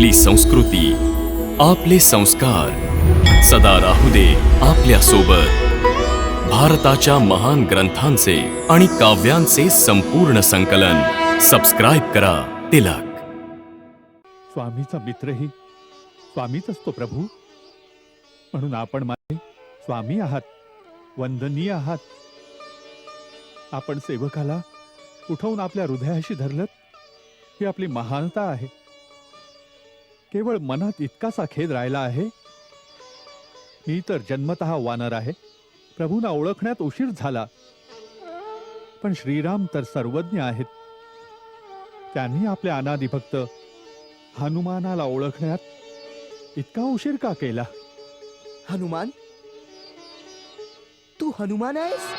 आपली संस्कृती, आपले संस्कार सदा राहू दे आपल्या सोबत. भारताच्या महान ग्रंथांचे आणि काव्यांचे संपूर्ण संकलन. सबस्क्राईब करा तिलक. स्वामीचा मित्रही स्वामीच असतो प्रभू. म्हणून आपण माझे स्वामी आहात, वंदनीय आहात. आपण सेवकाला उठवून आपल्या हृदयाशी धरलत ही आपली महानता आहे. केवळ मनात इतकासा खेद राहिला आहे. मी तर जन्मतः वानर आहे. प्रभूंना ओळखण्यात उशीर झाला, पण श्रीराम तर सर्वज्ञ आहेत. त्यांनी आपल्या अनादी भक्त हनुमानाला ओळखण्यात इतका उशीर का केला? हनुमान, तू हनुमान आहेस?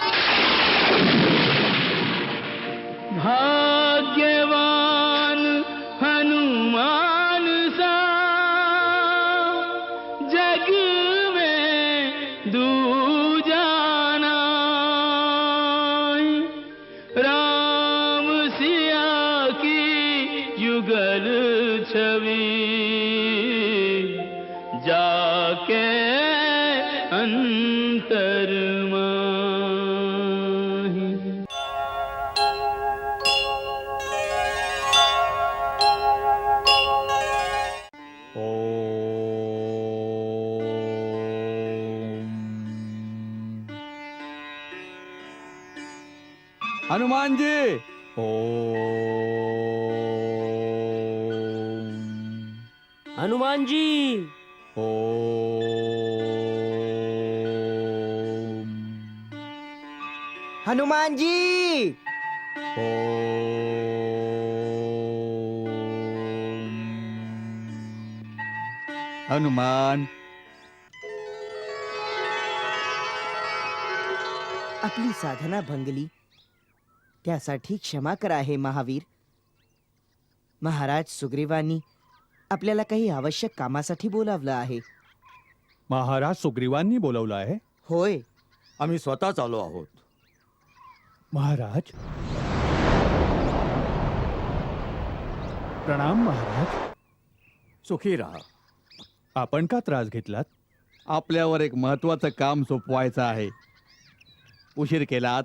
भाग्यवान हनुमान सा जग में दूजा नाई. राम सिया की युगल छवि जाके अंतर माही. हनुमान जी. हनुमान जी. हनुमान जी. हनुमान. आपली साधना भंगली त्यासाठी क्षमा करा हे महावीर. महाराज सुग्रीवांनी आपल्याला काही आवश्यक कामासाठी बोलावलं आहे. महाराज सुग्रीवांनी बोलवलं आहे? होय. आम्ही स्वतःच आलो आहोत. महाराज, प्रणाम महाराज. सुखी राहा. आपण का त्रास घेतलात? आपल्यावर एक महत्वाचं काम सोपवायचं आहे. उशीर केलात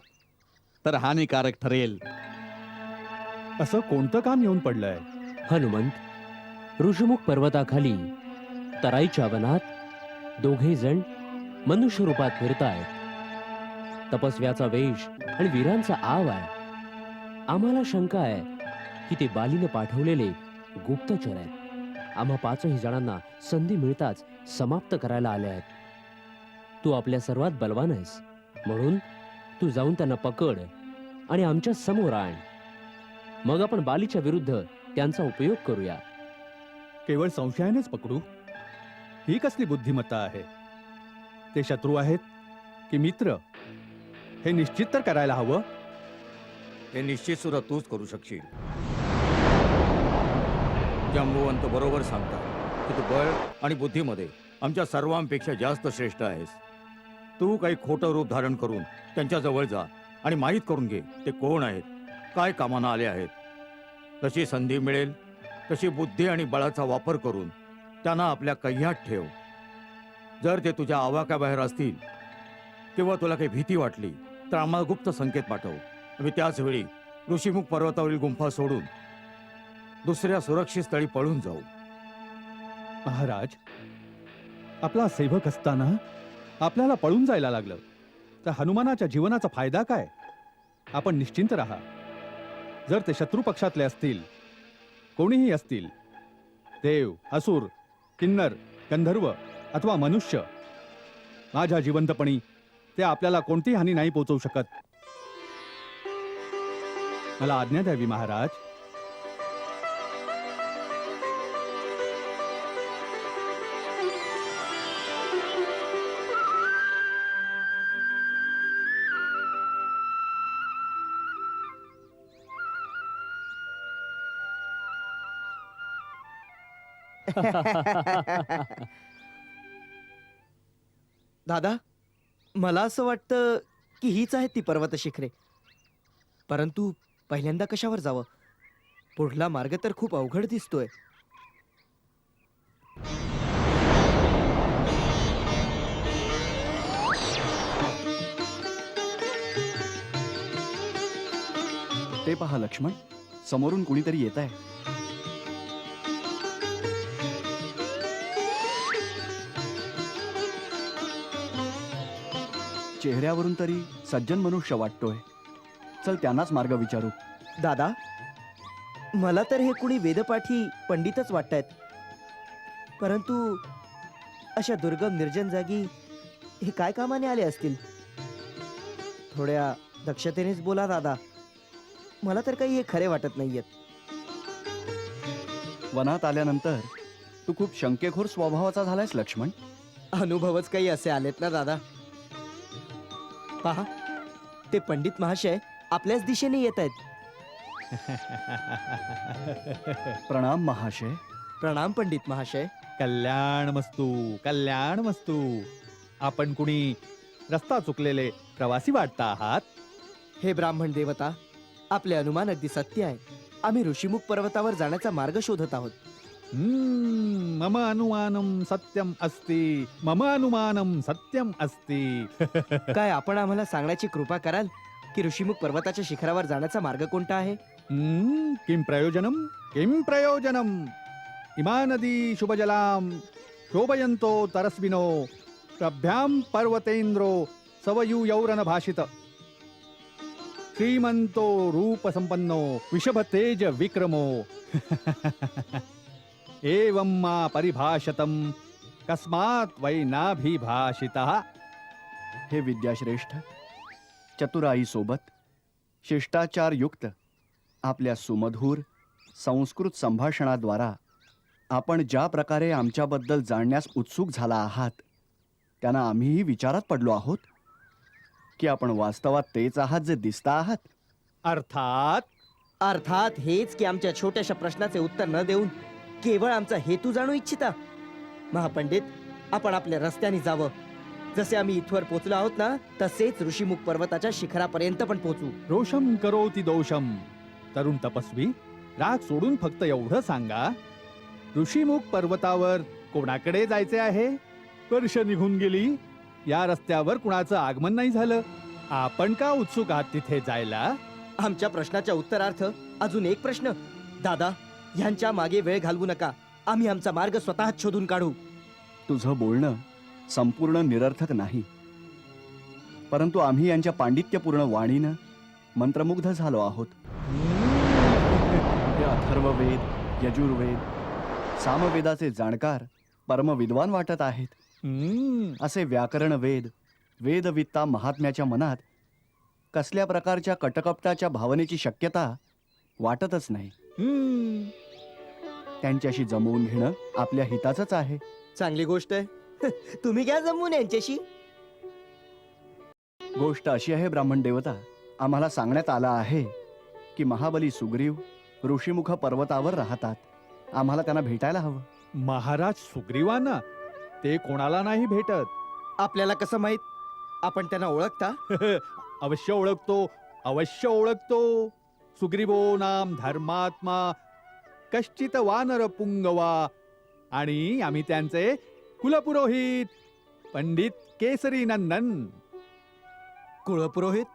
तर हानिकारक ठरेल. असं कोणतं काम येऊन पडलंय? हनुमंत, ऋषमुख पर्वताखाली तराईच्या वनात दोघे जण मनुष्य रूपात फिरतायत. तपस्व्याचा वेश आणि वीरांचा आव आहे. आम्हाला शंका आहे की ते बालीने पाठवलेले गुप्तचर आहेत. आम्हा पाचही जणांना संधी मिळताच समाप्त करायला आले आहेत. तू आपल्या सर्वात बलवान आहेस, म्हणून तू जाऊन त्यांना पकड आणि आमच्या समोर आण. मग आपण बालीच्या विरुद्ध त्यांचा उपयोग करूया. केवळ संशयानेच पकडू? ही कसली बुद्धिमत्ता आहे? ते शत्रू आहेत की मित्र हे निश्चित तर करायला हवं. हे निश्चित सुद्धा तूच करू शकशील. जंबुवंत बरोबर सांगतात की तू बळ आणि बुद्धीमध्ये आमच्या सर्वांपेक्षा जास्त श्रेष्ठ आहेस. तू काही खोटं रूप धारण करून त्यांच्या जवळ जा आणि माहीत करून घे ते कोण आहेत, काय कामाला आले आहेत. तशी संधी मिळेल तशी बुद्धी आणि बळाचा वापर करून त्यांना आपल्या कह्यात ठेव. जर ते तुझ्या आवाक्याबाहेर असतील किंवा तुला काही भीती वाटली तर आम्हाला गुप्त संकेत पाठव. आम्ही त्याच वेळी ऋषीमुख पर्वतावरील गुंफा सोडून दुसऱ्या सुरक्षित स्थळी पळून जाऊ. महाराज, आपला सेवक असताना आपल्याला पळून जायला लागलं तर हनुमानाच्या जीवनाचा फायदा काय? आपण निश्चिंत राहा. जर ते शत्रू पक्षातले असतील, कोणीही असतील, देव, असुर, किन्नर, गंधर्व अथवा मनुष्य, माझ्या जिवंतपणी ते आपल्याला कोणतीही हानी नाही पोहोचवू शकत. मला आज्ञा द्यावी महाराज. दादा, मला असं वाटतं की हीच आहेत ती पर्वत शिखरे. परंतु पहिल्यांदा कशावर जावं? पुढला मार्ग तर खूप अवघड दिसतोय. ते पहा लक्ष्मण, समोरून कुणीतरी येत आहे. चेहऱ्यावरून तरी सज्जन मनुष्य वाटतोय. चल त्यांनाच मार्ग विचारू. दादा, मला तर हे कुणी वेदपाठी पंडितच वाटतायत. परंतु अशा दुर्गम निर्जन जागी हे काय कामाने आले असतील? थोड्या दक्षतेनेच बोला दादा. मला तर काही हे खरे वाटत नाहीयेत. वनात आल्यानंतर तू खूप शंकेखोर स्वभावाचा झालायस लक्ष्मण. अनुभवच काही असे आलेत ना दादा. पहा, ते पंडित महाशय आपल्याच दिशेने येत आहेत. प्रणाम महाशय. प्रणाम पंडित महाशय. कल्याण मस्तू, कल्याण मस्तू. आपण कुणी रस्ता चुकलेले प्रवासी वाटता आहात? हे ब्राह्मण देवता, आपले अनुमान अगदी सत्य आहे. आम्ही ऋषीमुख पर्वतावर जाण्याचा मार्ग शोधत आहोत. मम अनुमानम सत्यम अस्ति, मम अनुमानम सत्यम अस्ति. काय आपण आम्हाला सांगण्याची कृपा कराल की ऋषीमुख पर्वताच्या शिखरावर जाण्याचा मार्ग कोणता आहे? किं प्रयोजनम, किं प्रयोजनम. इमा नदी शुभजलाम शोभयन्तो तरस्विनो प्रभ्याम पर्वतेन्द्रो सवयूयौरन भाषित. श्रीमंतो रूप संपन्नो विषभ तेज विक्रमो. एवं मा परिभाषतम कस्मात् वै नाभिभाषितः. हे विद्याश्रेष्ठ, चतुराई सोबत शिष्टाचार युक्त आपल्या सुमधुर संस्कृत संभाषणाद्वारा आपण ज्या प्रकारे आमच्याबद्दल जाणण्यास उत्सुक झाला आहात, त्यांना आम्हीही विचारात पडलो आहोत की आपण वास्तवात तेच आहात जे दिसता आहात. अर्थात हेच की आमच्या छोट्याशा प्रश्नाचे उत्तर न देऊन केवळ आमचा हेतू जाणू इच्छिता. महापंडित, आपण आपल्या रस्त्याने जावं. जसे आम्ही इथवर पोचलो आहोत ना, तसेच ऋषीमुख पर्वताच्या शिखरापर्यंत पण पोचू. रोषम करोति दोषम. तरुण तपस्वी, राग सोडून फक्त एवढं सांगा, ऋषीमुख पर्वतावर कोणाकडे जायचे आहे? वर्ष निघून गेली, या रस्त्यावर कुणाचं आगमन नाही झालं. आपण का उत्सुक आहात तिथे जायला? आमच्या प्रश्नाच्या उत्तरार्थ अजून एक प्रश्न. दादा, ह्यांच्या मागे वेळ घालवू नका. आम्ही आमचा मार्ग स्वतःच शोधून काढू. तुझं बोलणं संपूर्ण निरर्थक नाही, परंतु आम्ही यांच्या पांडित्यपूर्ण वाणीनं मंत्रमुग्ध झालो आहोत. हे अथर्ववेद, यजुर्वेद, सामवेदाचे जाणकार परमविद्वान वाटत आहेत. असे व्याकरण वेद, वेदवित्ता महात्म्याच्या मनात कसल्या प्रकारच्या कटकपटाच्या भावनेची शक्यता वाटतच नाही. त्यांच्याशी जमवून घेणं आपल्या हिताचंच आहे. चांगली गोष्ट आहे. तुम्ही घ्या जमवून यांच्याशी. गोष्ट अशी आहे ब्राह्मण देवता, आम्हाला सांगण्यात आलं आहे की महाबली सुग्रीव ऋषीमुख पर्वतावर राहतात. आम्हाला त्यांना भेटायला हवं. महाराज सुग्रीवांना? ते कोणाला नाही भेटत. आपल्याला कसं माहित? आपण त्यांना ओळखता? अवश्य ओळखतो, अवश्य ओळखतो. सुग्रीवो नाम धर्मात्मा कश्चित वानर पुंगवा. आणि आम्ही त्यांचे कुलपुरोहित पंडित केसरी नंदन. कुळपुरोहित?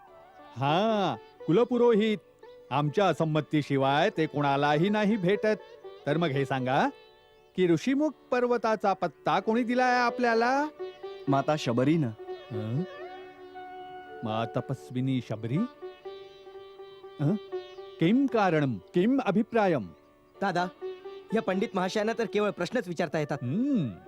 हा, कुलपुरोहित. आमच्या संमतीशिवाय ते कोणालाही नाही भेटत. तर मग हे सांगा की ऋषीमुख पर्वताचा पत्ता कोणी दिलाय आपल्याला? माता शबरीनं. मा तपस्विनी शबरी. किम कारणम, किम अभिप्रायम? दादा, या पंडित महाशयांना तर केवळ प्रश्नच विचारता येतात.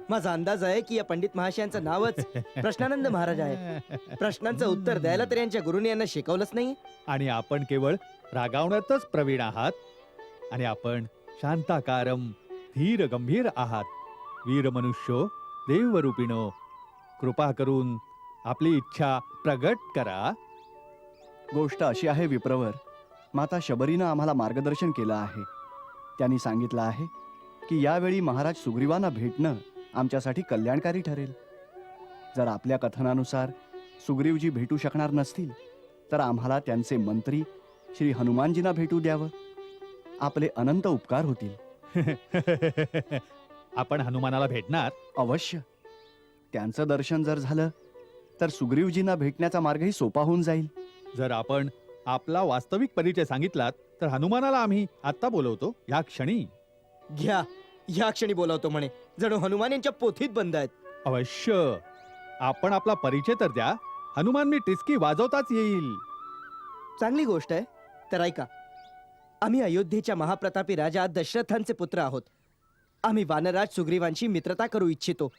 माझा अंदाज आहे की या पंडित महाशयांचं नावच प्रश्नानंद महाराज आहे. प्रश्नांचं उत्तर द्यायला तर यांच्या गुरुने यांना शिकवलंच नाही. आणि आपण केवळ रागावण्यातच प्रवीण आहात. आणि आपण शांताकारम, धीर गंभीर आहात. वीर मनुष्यो देवरूपिणो, कृपा करून आपली इच्छा प्रगट करा. गोष्ट अशी आहे विप्रवर, माता शबरीनं आम्हाला मार्गदर्शन केलं आहे. त्यांनी सांगितलं आहे की यावेळी महाराज सुग्रीवांना भेटणं आमच्यासाठी कल्याणकारी ठरेल. जर आपल्या कथनानुसार सुग्रीवजी भेटू शकणार नसतील तर आम्हाला त्यांचे मंत्री श्री हनुमानजींना भेटू द्यावं. आपले अनंत उपकार होतील. आपण हनुमानाला भेटणार? अवश्य. त्यांचं दर्शन जर झालं तर सुग्रीवजींना भेटण्याचा मार्गही सोपा होऊन जाईल. जर आपण आपला वास्तविक परिचय सांगितलात तर हनुमानाला आम्ही आत्ता बोलवतो या क्षणी. घ्या, ह्या क्षणी बोलावतो म्हणे, जणू हनुमान यांच्या पोथीत बंद आहेत. अवश्य. आपण आपला परिचय तर द्या. हनुमान मी टिचकी वाजवताच येईल. चांगली गोष्ट आहे. तर ऐका, आम्ही अयोध्येच्या महाप्रतापी राजा दशरथांचे पुत्र आहोत. आम्ही वानराज सुग्रीवांशी मित्रता करू इच्छितो.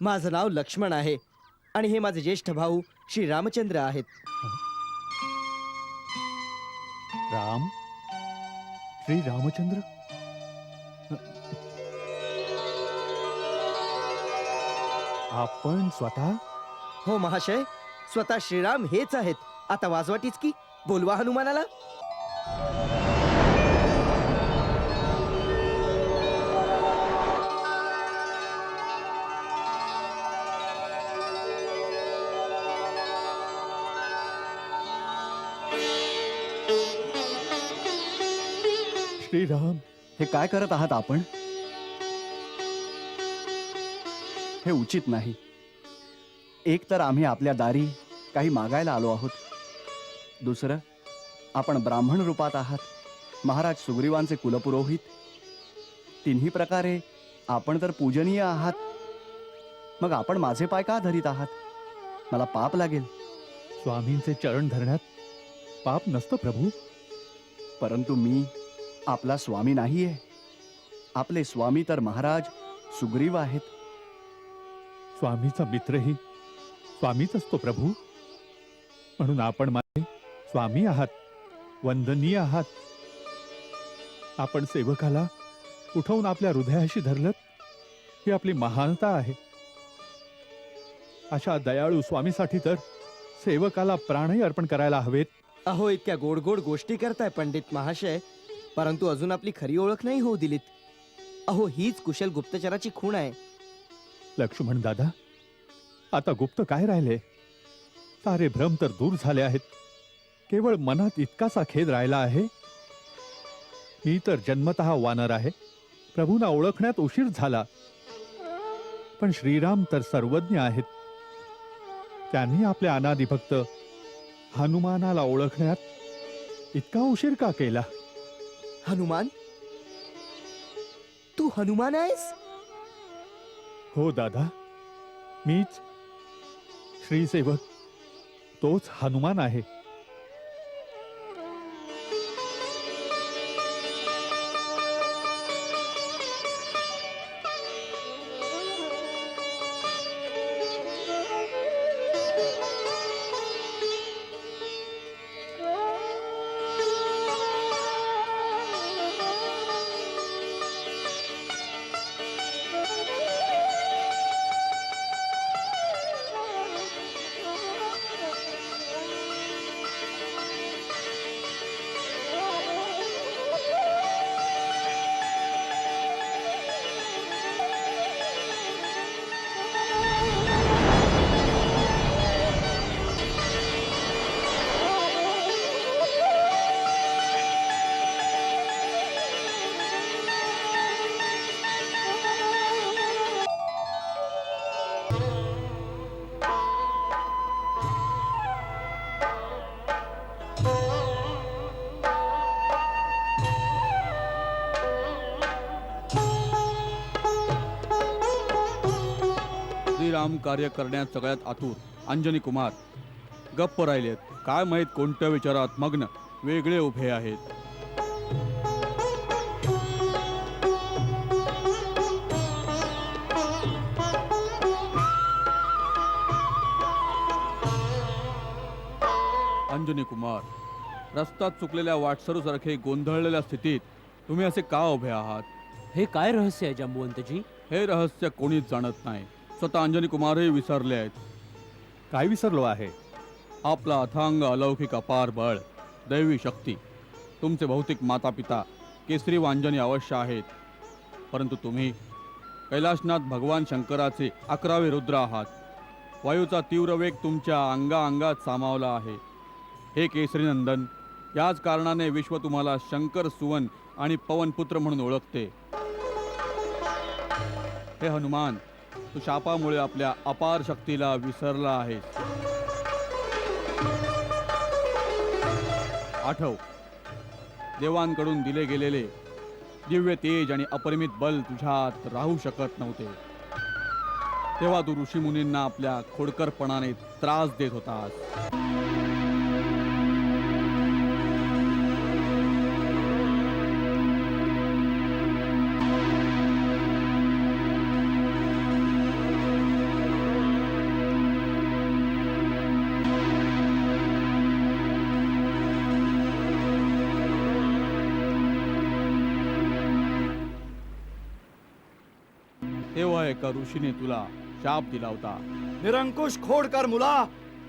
माझं नाव लक्ष्मण आहे आणि हे माझे ज्येष्ठ भाऊ श्री रामचंद्र आहेत. राम, श्री रामचंद्र. आपण स्वतः? हो महाशय, स्वतः श्रीराम हेच आहेत. आता वाजवा टिचकी, बोलवा हनुमानाला. श्रीराम, हे काय करत आहात आपण? हे उचित नाही. एक तर आम्ही आपल्या दारी काही मागायला आलो आहोत. दुसरं, आपण ब्राह्मण रूपात आहात, महाराज सुग्रीवांचे कुलपुरोहित. तिन्ही प्रकारे आपण तर पूजनीय आहात. मग आपण माझे पाय का धरीत आहात? मला पाप लागेल. स्वामींचे चरण धरण्यात पाप नसतं प्रभू. परंतु मी आपला स्वामी नाहीये. आपले स्वामी तर महाराज सुग्रीव आहेत. स्वामीचा मित्रही स्वामीच असतो प्रभू. म्हणून आपण माझे स्वामी आहात, वंदनीय आहात. आपण सेवकाला उठवून आपल्या हृदयाशी धरलं ही आपली महानता आहे. अशा दयाळू स्वामीसाठी तर सेवकाला प्राणही अर्पण करायला हवेत. अहो, इतक्या गोड गोड गोष्टी करताय पंडित महाशय, परंतु अजून आपली खरी ओळख नाही होऊ दिलीत. अहो, हीच कुशल गुप्तचराची खूण आहे. लक्ष्मण दादा, आता गुप्त काय राहिले? सारे भ्रम तर दूर झाले आहेत. केवळ मनात इतकासा खेद राहिला आहे. मी तर जन्मतः वानर आहे. प्रभूंना ओळखण्यात उशीर झाला. पण श्रीराम तर सर्वज्ञ आहेत. त्यांनी आपल्या अनादी भक्त हनुमानाला ओळखण्यात इतका उशीर का केला? हनुमान? तू हनुमान आहेस? हो दादा, मीच श्रीसेवक, तोच हनुमान आहे. श्रीराम कार्य करण्यात सगळ्यात आतुर अंजनी कुमार गप्प राहिलेत. काय माहीत कोणत्या विचारात मग्न वेगळे उभे आहेत. अंजनी कुमार, रस्त्यात चुकलेल्या वाटसरूसारखे गोंधळलेल्या स्थितीत तुम्ही असे का उभे आहात? हे काय रहस्य आहे जांबुवंतजी? हे रहस्य कोणीच जाणत नाही. स्वतः अंजनी कुमारही विसरले आहेत. काय विसरलो आहे? आपला अथांग अलौकिक अपार बळ, दैवी शक्ती. तुमचे भौतिक माता पिता केसरी व अंजनी अवश्य आहेत, परंतु तुम्ही कैलाशनाथ भगवान शंकराचे 11वे रुद्र आहात. वायूचा तीव्र वेग तुमच्या अंगाअंगात सामावला आहे. हे केसरी नंदन, याच कारणाने विश्व तुम्हाला शंकर सुवन आणि पवनपुत्र म्हणून ओळखते. हे हनुमान, तू शापामुळे आपल्या अपार शक्तीला विसरला आहेस. आठव, देवांकडून दिले गेलेले दिव्य तेज आणि अपरिमित बल तुझ्यात राहू शकत नव्हते. तेव्हा तू ऋषीमुनींना आपल्या खोडकरपणाने त्रास देत होतास. तेव्हा एका ऋषीने तुला शाप दिला होता. निरंकुश खोडकर मुला,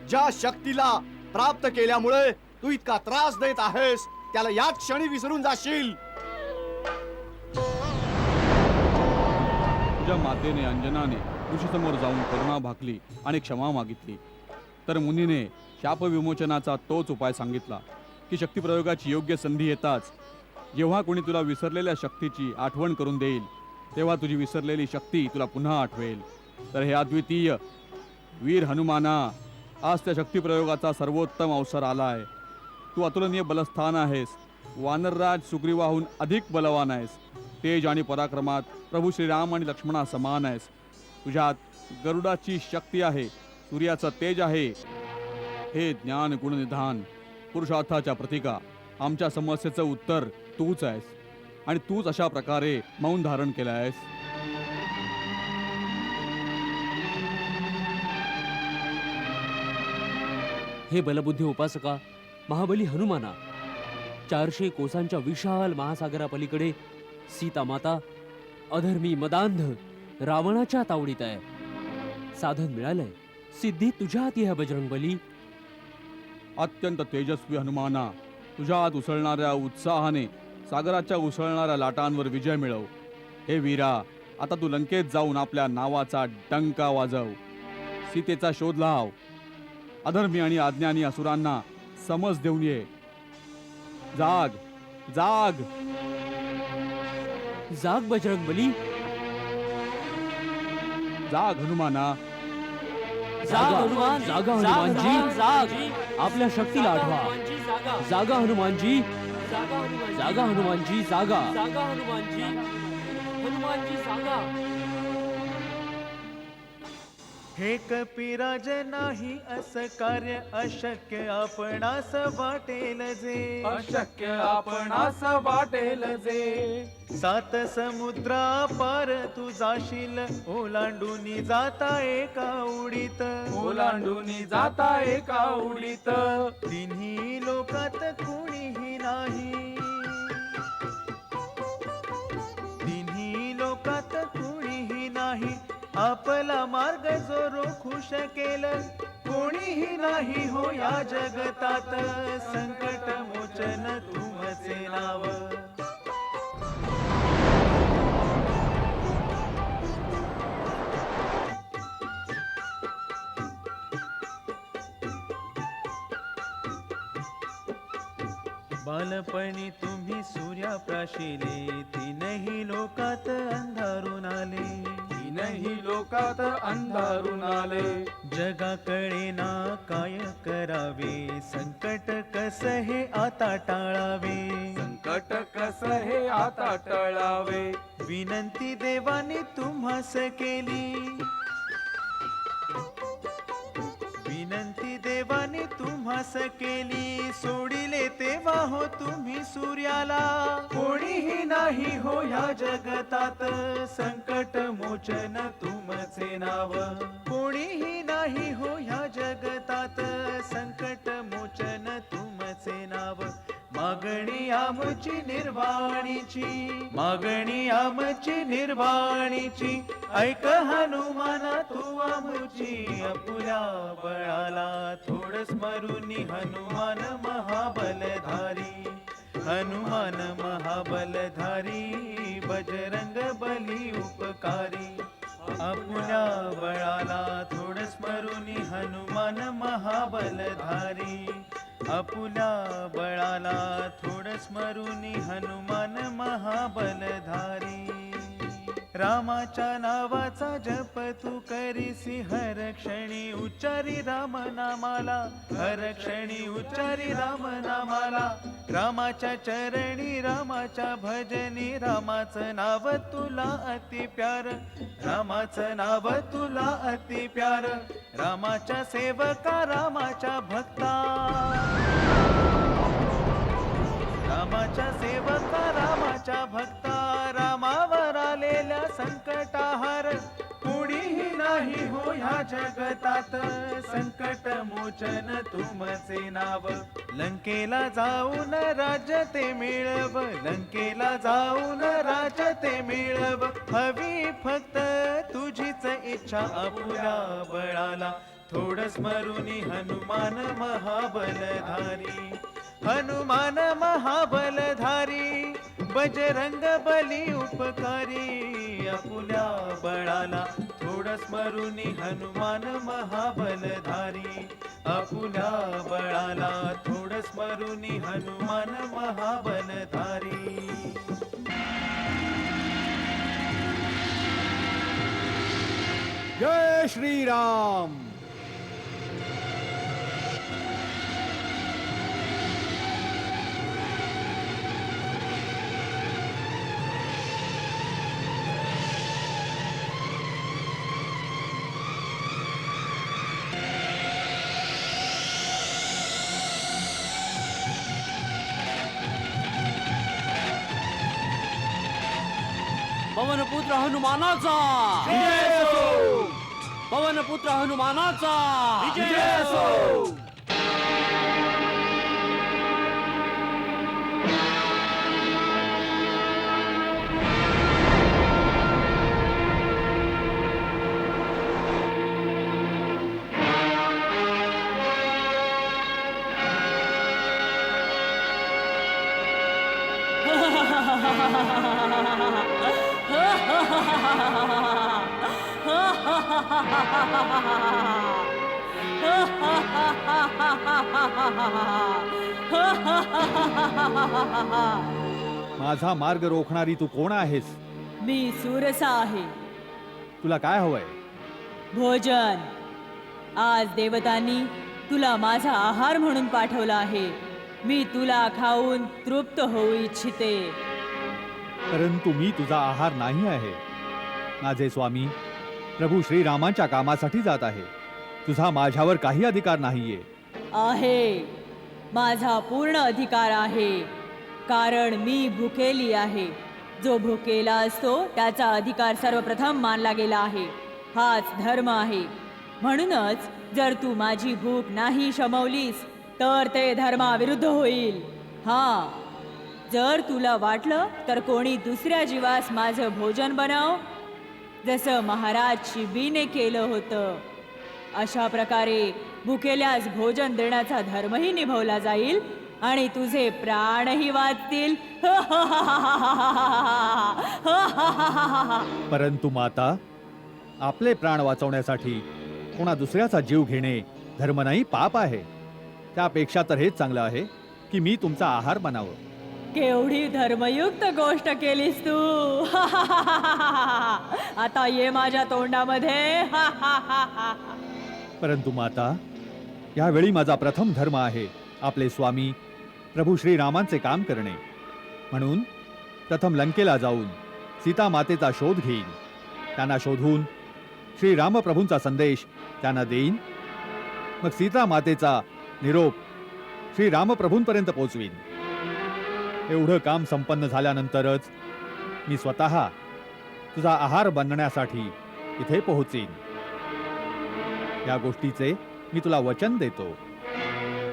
ज्या शक्तीला प्राप्त केल्यामुळे तू इतका त्रास देत आहेस त्याला याच क्षणी विसरून जाशील. तुझ्या मातेने अंजनाने ऋषीसमोर जाऊन करुणा भाकली आणि क्षमा मागितली. तर मुनीने शापविमोचनाचा तोच उपाय सांगितला की शक्तिप्रयोगाची योग्य संधी येताच जेव्हा कोणी तुला विसरलेल्या शक्तीची आठवण करून देईल तेव्हा तुझी विसरलेली शक्ती तुला पुन्हा आठवेल. तर हे अद्वितीय वीर हनुमाना, आज त्या शक्तिप्रयोगाचा सर्वोत्तम अवसर आलाय. तू अतुलनीय बलस्थान आहेस, वानरराज सुग्रीवाहून अधिक बलवान आहेस, तेज आणि पराक्रमात प्रभू श्रीराम आणि लक्ष्मणा समान आहेस. तुझ्यात गरुडाची शक्ती आहे, सूर्याचं तेज आहे. हे ज्ञान गुणनिधान पुरुषार्थाच्या प्रतीका, आमच्या समस्येचं उत्तर तूच आहेस आणि तूच अशा प्रकारे मौन धारण केलं आहेस. हे बलबुद्धी उपासका महाबली हनुमाना, 400 कोसांच्या विशाल महासागरापलीकडे सीता माता अधर्मी मदांध रावणाच्या तावडीत आहे. साधन मिळालंय, सिद्धी तुझ्या हाती आहे बजरंगबली. अत्यंत तेजस्वी हनुमाना, तुझ्यात उसळणाऱ्या उत्साहाने सागराच्या उसळणाऱ्या लाटांवर विजय मिळव. हे वीरा, आता तू लंकेत जाऊन आपल्या नावाचा डंका वाजव. सीतेचा शोध लाव. अधर्मी आणि अज्ञानी असुरांना समज देऊन ये. जाग जाग जाग बजरंगबली, जाग हनुमाना. जागा हनुमान, जागा हनुमानजी, जाग. आपल्या शक्तीला आठवा. जागा हनुमानजी, जागा हनुमानजी, जागा. हनुमानजी, हनुमानजी जागा. हे कपिराज नाही असं कार्य अशक्य आपणास वाटेल जे. अशक्य आपणास वाटेल जे. 7 समुद्रा पार तू जाशील ओलांडूनी जाता एका उडीत. ओलांडूनी जाता एका उडीत. तिन्ही लोकात कुणीही नाही. तिन्ही लोकात कुणीही नाही. आपला मार्ग जो रोखू शकेल कोणीही नाही हो या जगतात. संकट मोचन तुमचे नाव. बालपणी तुम्ही सूर्याप्राशिले तीनही लोकात अंधारून आले. तीनही लोकात अंधारून आले. जगाकडे ना काय करावे संकट कस हे आता टाळावे. संकट कस हे आता टाळावे. विनंती देवाने तुम्हास केली. विनंती देवाने तुम्हास केली. सोडिले तेव्हा हो तुम्ही सूर्याला. कोणीही नाही हो ह्या जगतात. संकट मोचन तुमचे नाव. कोणीही नाही हो ह्या जगतात. संकट मोचन तुमचे नाव. मागणी आमची निर्वाणीची. मागणी आमची निर्वाणीची. ऐक हनुमाना तू आमची. आपुल्या बळाला थोड स्मरुनी हनुमान महाबलधारी. हनुमान महाबलधारी बजरंग बली उपकारी. आपुल्या बळाला थोड स्मरुनी हनुमान महाबलधारी. आपुल्या बळाला थोड स्मरुनी हनुमान महाबलधारी. रामाच्या नावाचा जप तू करीसी हर क्षणी उच्चारी राम नामाला. हर क्षणी उच्चारी राम नामाला. रामाच्या चरणी रामाच्या भजनी रामाचं नाव तुला अति प्यार रामाचं नाव तुला अति प्यार रामाच्या सेवका रामाच्या भक्ता रामाच्या सेवका रामाच्या भक्ता रामावर आलेल्या संकटाहार कोणीही नाही हो ह्या जगतात संकट मोचन तुमचे नाव लंकेला जाऊन राज्य ते मिळव लंकेला जाऊन राज्य ते मिळव हवी फक्त तुझीच इच्छा आपुल्या बळाला थोड स्मरुनी हनुमान महाबलधारी हनुमान महाबलधारी बजरंग बली उपकारी आपुल्या बळाला थोड स्मरुनी हनुमान महाबलधारी आपुल्या बळाला थोड स्मरुनी हनुमान महाबलधारी जय श्रीराम. पवनपुत्र हनुमानाचा पवनपुत्र हनुमानाचा माझा मार्ग रोखणारी तू कोण आहेस? मी सुरसा आहे. तुला काय हवंय? भोजन. आज देवतांनी तुला माझा आहार म्हणून पाठवला आहे. मी तुला खाऊन तृप्त होऊ इच्छिते. परंतु मी तुझा आहार नाही आहे. माझे स्वामी प्रभू श्रीरामांच्या कामासाठी जात आहे. तुझा माझ्यावर काही अधिकार नाहीये. आहे, माझा पूर्ण अधिकार आहे, कारण मी भुकेली आहे. जो भुकेला असतो त्याचा अधिकार सर्वप्रथम मानला गेला आहे. हाच धर्म आहे. म्हणूनच जर तू माझी भूक नाही शमवलीस तर ते धर्माविरुद्ध होईल. हां, जर तुला वाटलं तर कोणी दुसऱ्या जीवास माझं भोजन बनव, जसं महाराज शिबीने केलं होतं. अशा प्रकारे भुकेल्यास भोजन देण्याचा धर्मही निभवला जाईल आणि तुझे प्राणही वाचतील. परंतु माता, आपले प्राण वाचवण्यासाठी कोणा दुसऱ्याचा जीव घेणे धर्म नाही, पाप आहे. त्यापेक्षा तर हेच चांगलं आहे की मी तुमचा आहार बनावं. केवढी धर्मयुक्त गोष्ट केलीस तू. आता ये माझ्या तोंडामध्ये. परंतु माता, यावेळी माझा प्रथम धर्म आहे आपले स्वामी प्रभू श्रीरामांचे काम करणे. म्हणून प्रथम लंकेला जाऊन सीता मातेचा शोध घेईन. त्यांना शोधून श्रीरामप्रभूंचा संदेश त्यांना देईन. मग सीता मातेचा निरोप श्रीरामप्रभूंपर्यंत पोहोचवीन. एवढं काम संपन्न झाल्यानंतरच मी स्वतः तुझा आहार बनण्यासाठी इथे पोहोचीन. या गोष्टीचे मी तुला वचन देतो.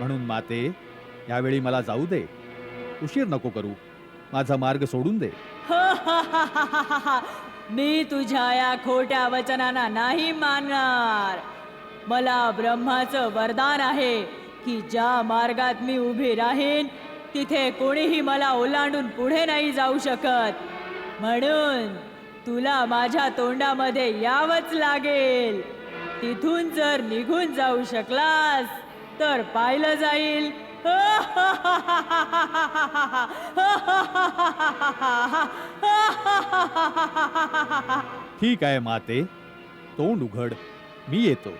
म्हणून माते, यावेळी मला जाऊ दे. उशीर नको करू. माझा मार्ग सोडून दे. मी तुझ्या या खोट्या वचनांना नाही मानणार. मला ब्रह्माचं वरदान आहे की ज्या मार्गात मी उभी राहीन तिथे कोणीही मला ओलांडून पुढे नाही जाऊ शकत. म्हणून तुला माझ्या तोंडामध्ये यावंच लागेल. तिथून जर निघून जाऊ शकलास तर पाहिलं जाईल. ठीक आहे माते, तोंड उघड, मी येतो.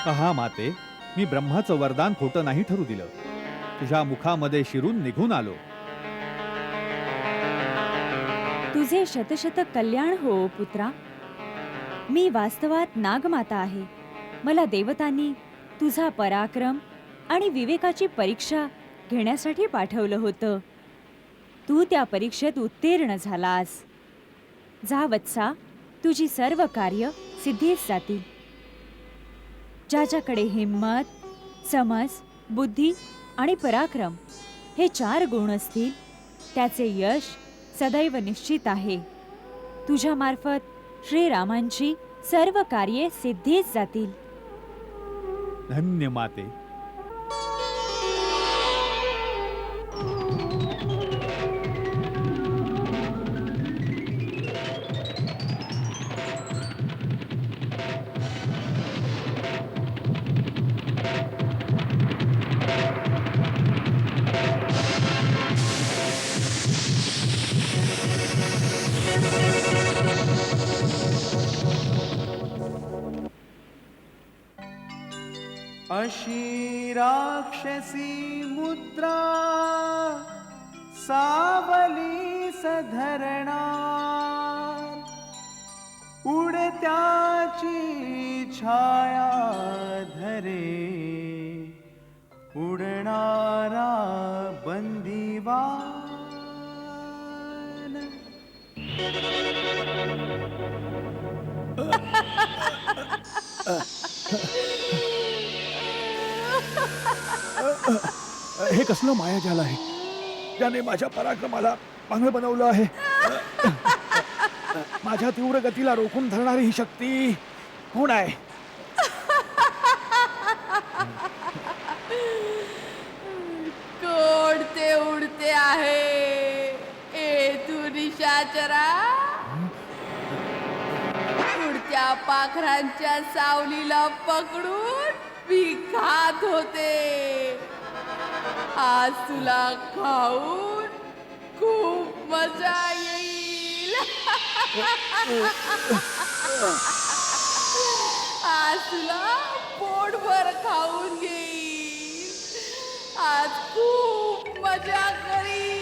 पहा माते, मी ब्रह्माचं वरदान खोटं नाही ठरू दिलं. तुझ्या मुखामध्ये शिरून निघून आलो. तुझे शतशत कल्याण हो पुत्रा. मी वास्तवात नागमाता आहे. मला देवतांनी तुझा पराक्रम आणि विवेकाची परीक्षा घेण्यासाठी पाठवलं होतं. तू त्या परीक्षेत उत्तीर्ण झालास. जा वत्सा, तुझी सर्व कार्य सिद्धीस जातील. ज्याच्याकडे हिम्मत, समज, बुद्धी आणि पराक्रम हे 4 गुण असतील त्याचे यश सदैव निश्चित आहे. तुझ्या मार्फत श्रीरामांची सर्व कार्ये सिद्धीस जातील. धन्य माते. अशी राक्षसी मुद्रा सावली सधरणार, उडत्याची छाया धरे उडणारा बंदीवान. हे कसलं मायाजाल आहे ज्याने माझ्या पराक्रमाला पांगळ बनवलं आहे. माझ्या तीव्र गतीला रोखून धरणारी ही शक्ती कोण आहे? कोण ते उडते आहे ए तू निशाचरा? उडत्या पाखरांच्या सावलीला पकडून मी खात होते. आज तुला खाऊन खूप मजा येईल. आज तुला पोटभर खाऊन घेईल. आज खूप मजा करीन.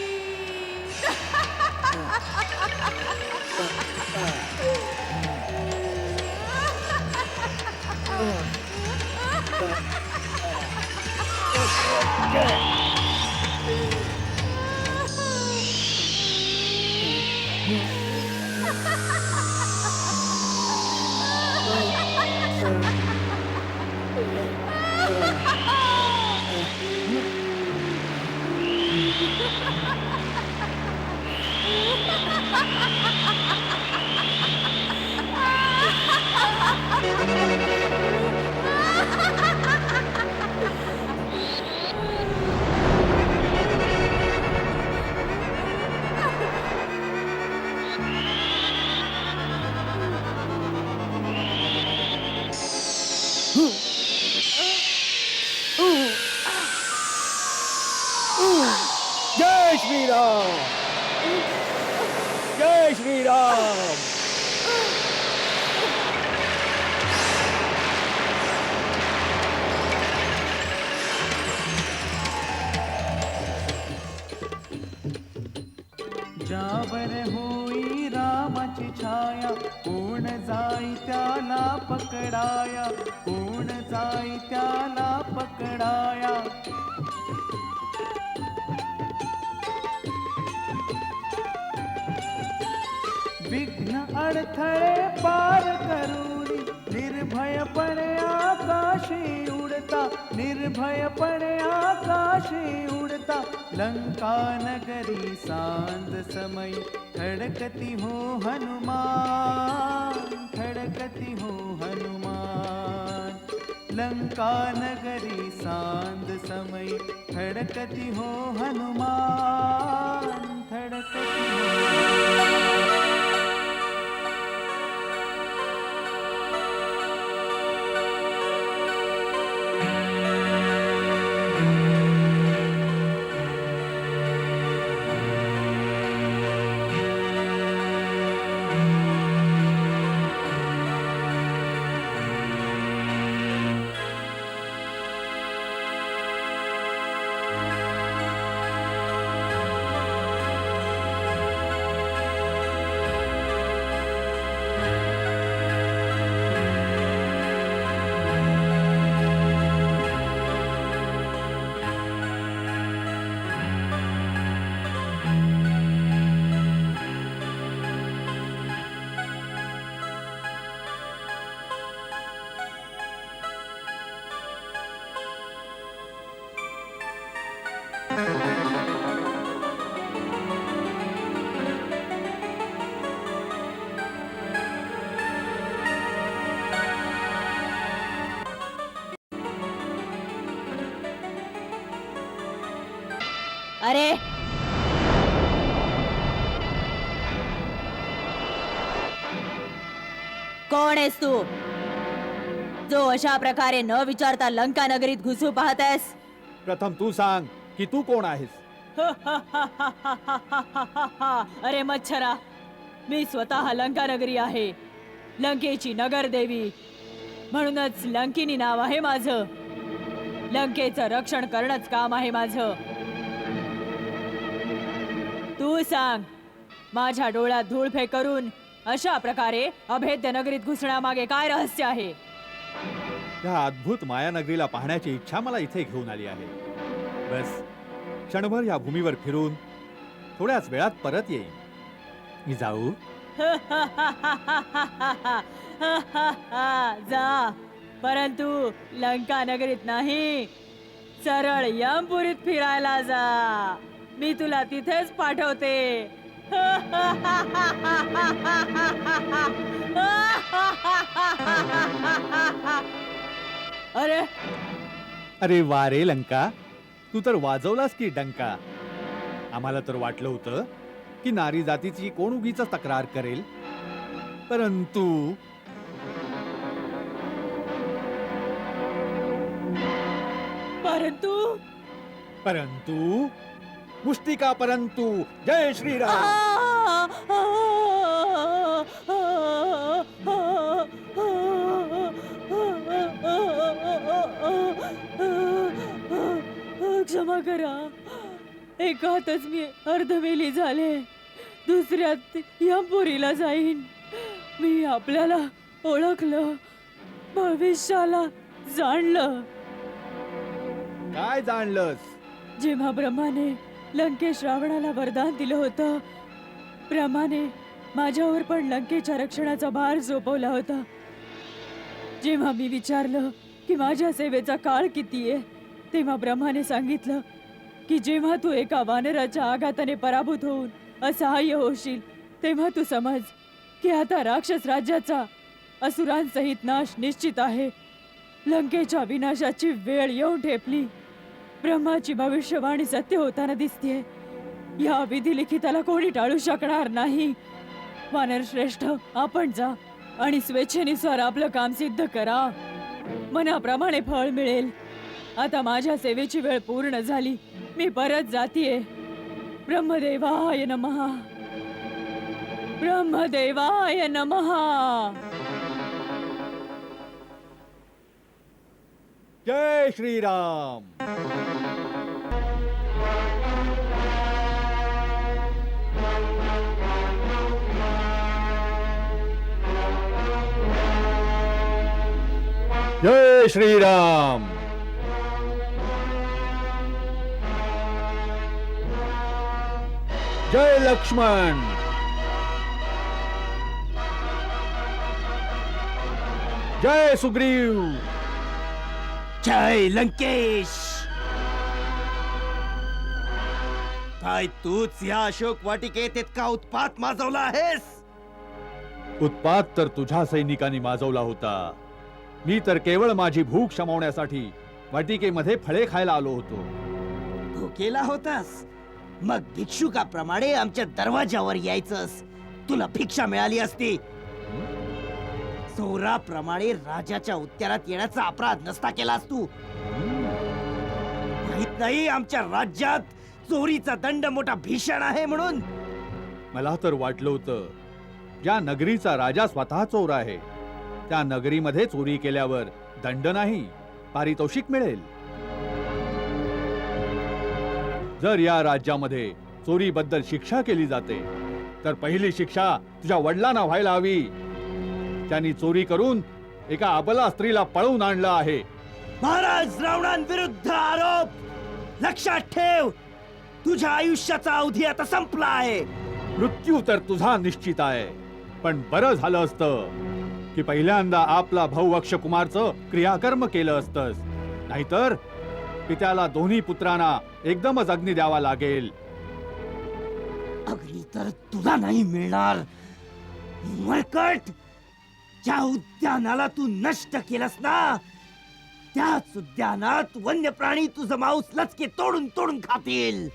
जय श्रीराम, जय श्रीराम. ज्यावर होई रामाची छाया, कोण जाई त्याला पकडाया, कोण जाई त्याला पकडाया. विघ्न अडथळे पार करून निर्भयपणे आकाशी उडता, निर्भयपणे आकाशी उडता. लंका नगरी सांज समय धडकती हो हनुमान, धडकती हो हनुमान. लंका नगरी सांज समय धडकती हो हनुमान, धडकती हो. अरे कोण आहेस तू जो अशा प्रकारे न विचारता लंका नगरीत घुसू पाहतेस? प्रथम तू सांग की तू कोण आहेस? अरे मच्छरा, मी स्वतः लंका नगरी आहे, लंकेची नगर देवी. म्हणूनच लंकिनी नाव आहे माझं. लंकेचं रक्षण करणंच काम आहे माझं. तू सांग, माझ्या डोळ्यात धूळ फेक करून अशा प्रकारे अभेद्य नगरीत घुसण्यामागे काय रहस्य आहे? त्या अद्भुत मायानगरीला पाहण्याची इच्छा मला इथे घेऊन आली आहे. बस क्षणभर या भूमीवर फिरून थोड्याच वेळात परत येईन. मी जाऊ? जा, परंतु लंका नगरीत नाही, सरळ यमपुरीत फिरायला जा. मी तुला तिथेच पाठवते. अरे अरे वा रे लंका, तू तर वाजवलास की डंका. आम्हाला तर वाटलं होतं की नारी जातीची कोण उगीच तक्रार करेल, परंतु परंतु परंतु मुष्टिका परंतु. जय श्रीराम. क्षमा करा, एका हातात मी अर्धवेली झाले, दुसऱ्यात यमपुरीला जाईन. मी आपल्याला ओळखलं, भविष्याला जाणलं. काय जाणलंस? जेव्हा ब्रह्माने लंकेश रावणाला वरदान दिलं होतं, ब्रह्माने माझ्यावर पण लंकेच्या रक्षणाचा भार सोपवला होता. जेव्हा मी विचारलं की माझ्या सेवेचा काळ किती आहे, तेव्हा ब्रह्माने सांगितलं की जेव्हा तू एका वानराच्या आघाताने पराभूत होऊन असहाय्य होशील, तेव्हा तू समज की आता राक्षस राज्याचा असुरांसहित नाश निश्चित आहे. लंकेच्या विनाशाची वेळ येऊन ठेपली. ब्रह्माची भविष्यवाणी सत्य होताना दिसतेय. या विधिलिखिताला कोणी टाळू शकणार नाही. वानर श्रेष्ठ, आपण जा आणि स्वेच्छेनुसार आपलं काम सिद्ध करा. मनाप्रमाणे फळ मिळेल. आता माझ्या सेवेची वेळ पूर्ण झाली, मी परत जातीये. ब्रह्मदेवाय नमः. ब्रह्मदेवाय नमः. जय श्रीराम. जय श्रीराम. जय लक्ष्मण. जय सुग्रीव. जय लंकेश. काय तूच या अशोक वाटिकेत इतका उत्पात माजवला आहेस? उत्पात तर तुझ्या सैनिकांनी माजवला होता. मी तर केवळ माझी भूक शमवण्यासाठी वाटिकेमध्ये फळे खायला आलो होतो. भुकेला होतास? मग भिक्षुकाप्रमाणे आमच्या दरवाजावर यायचंस. तुला भिक्षा मिळाली असती. चोराप्रमाणे राजाच्या उत्तरात येण्याचा अपराध नसता केलास तू. माहित नाही आमच्या राज्यात चोरीचा दंड मोठा भीषण आहे म्हणून? मला तर वाटलं होतं ज्या नगरीचा राजा स्वतः चोर आहे, त्या नगरीमध्ये चोरी केल्यावर दंड नाही, पारितोषिक मिळेल. जर या राज्यामध्ये चोरीबद्दल शिक्षा केली जाते तर पहिली शिक्षा तुझ्या वडिलांना व्हायला हवी. त्यांनी चोरी करून एका अबला स्त्रीला पळवून आणलं आहे. महाराज, रावणांविरुद्ध आरोप. लक्षात ठेव, तुझ्या आयुष्याचा अवधी आता संपला आहे. मृत्यू तर तुझा निश्चित आहे, पण बरं झालं असतं की पहिल्यांदा आपला भाऊ अक्षकुमारचं क्रियाकर्म केलं असतंस. नाहीतर पित्याला दोन्ही पुत्रांना एकदमच अग्नी द्यावा लागेल. अग्नी तर तुला नाही मिळणार. मरकट, ज्या उद्यानाला तू नष्ट केलंस ना, त्याच उद्यानात वन्य प्राणी तुझं मांस लचके तोडून तोडून खातील.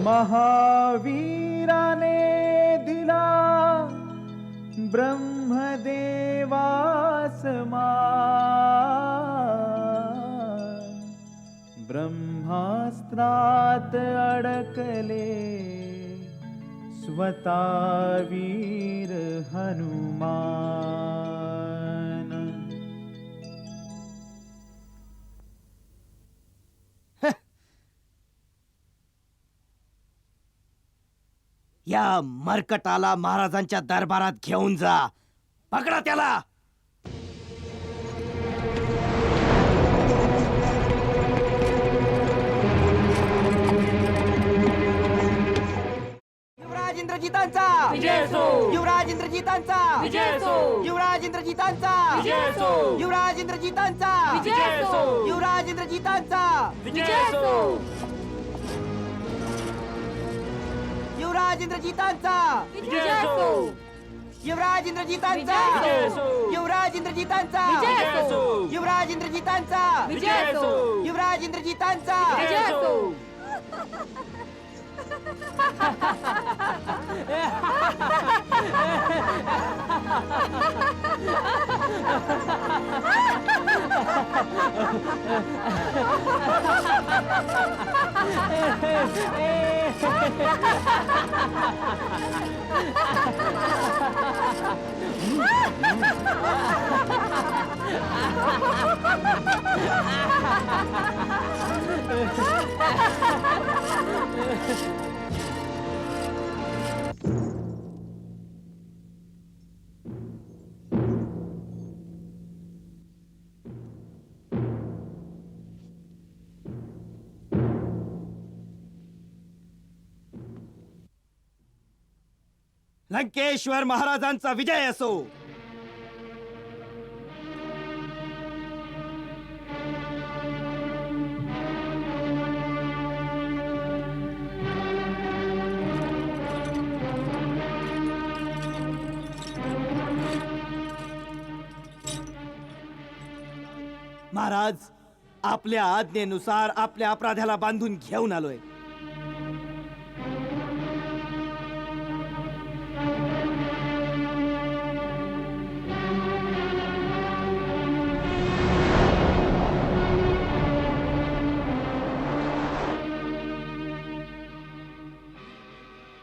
महावीराने दिला ब्रह्मदेवास मान, ब्रह्मास्त्रात अडकले स्वतः वीर हनुमान. या मरकटाला महाराजांच्या दरबारात घेऊन जा. पकडा त्याला. युवराज इंद्रजितांचा युवराज इंद्रजितांचा युवराज इंद्रजितांचा युवराज इंद्रजितांचा युवराज इंद्रजितांचा युवराज इंद्रजितांचा युवराज इंद्रजितांचा युवराज इंद्रजितांचा युवराज इंद्रजितांचा युवराज इंद्रजितांचा लंकेश्वर महाराजांचा विजय असो. महाराज, आपल्या आज्ञेनुसार आपल्या अपराध्याला बांधून घेऊन आलोय.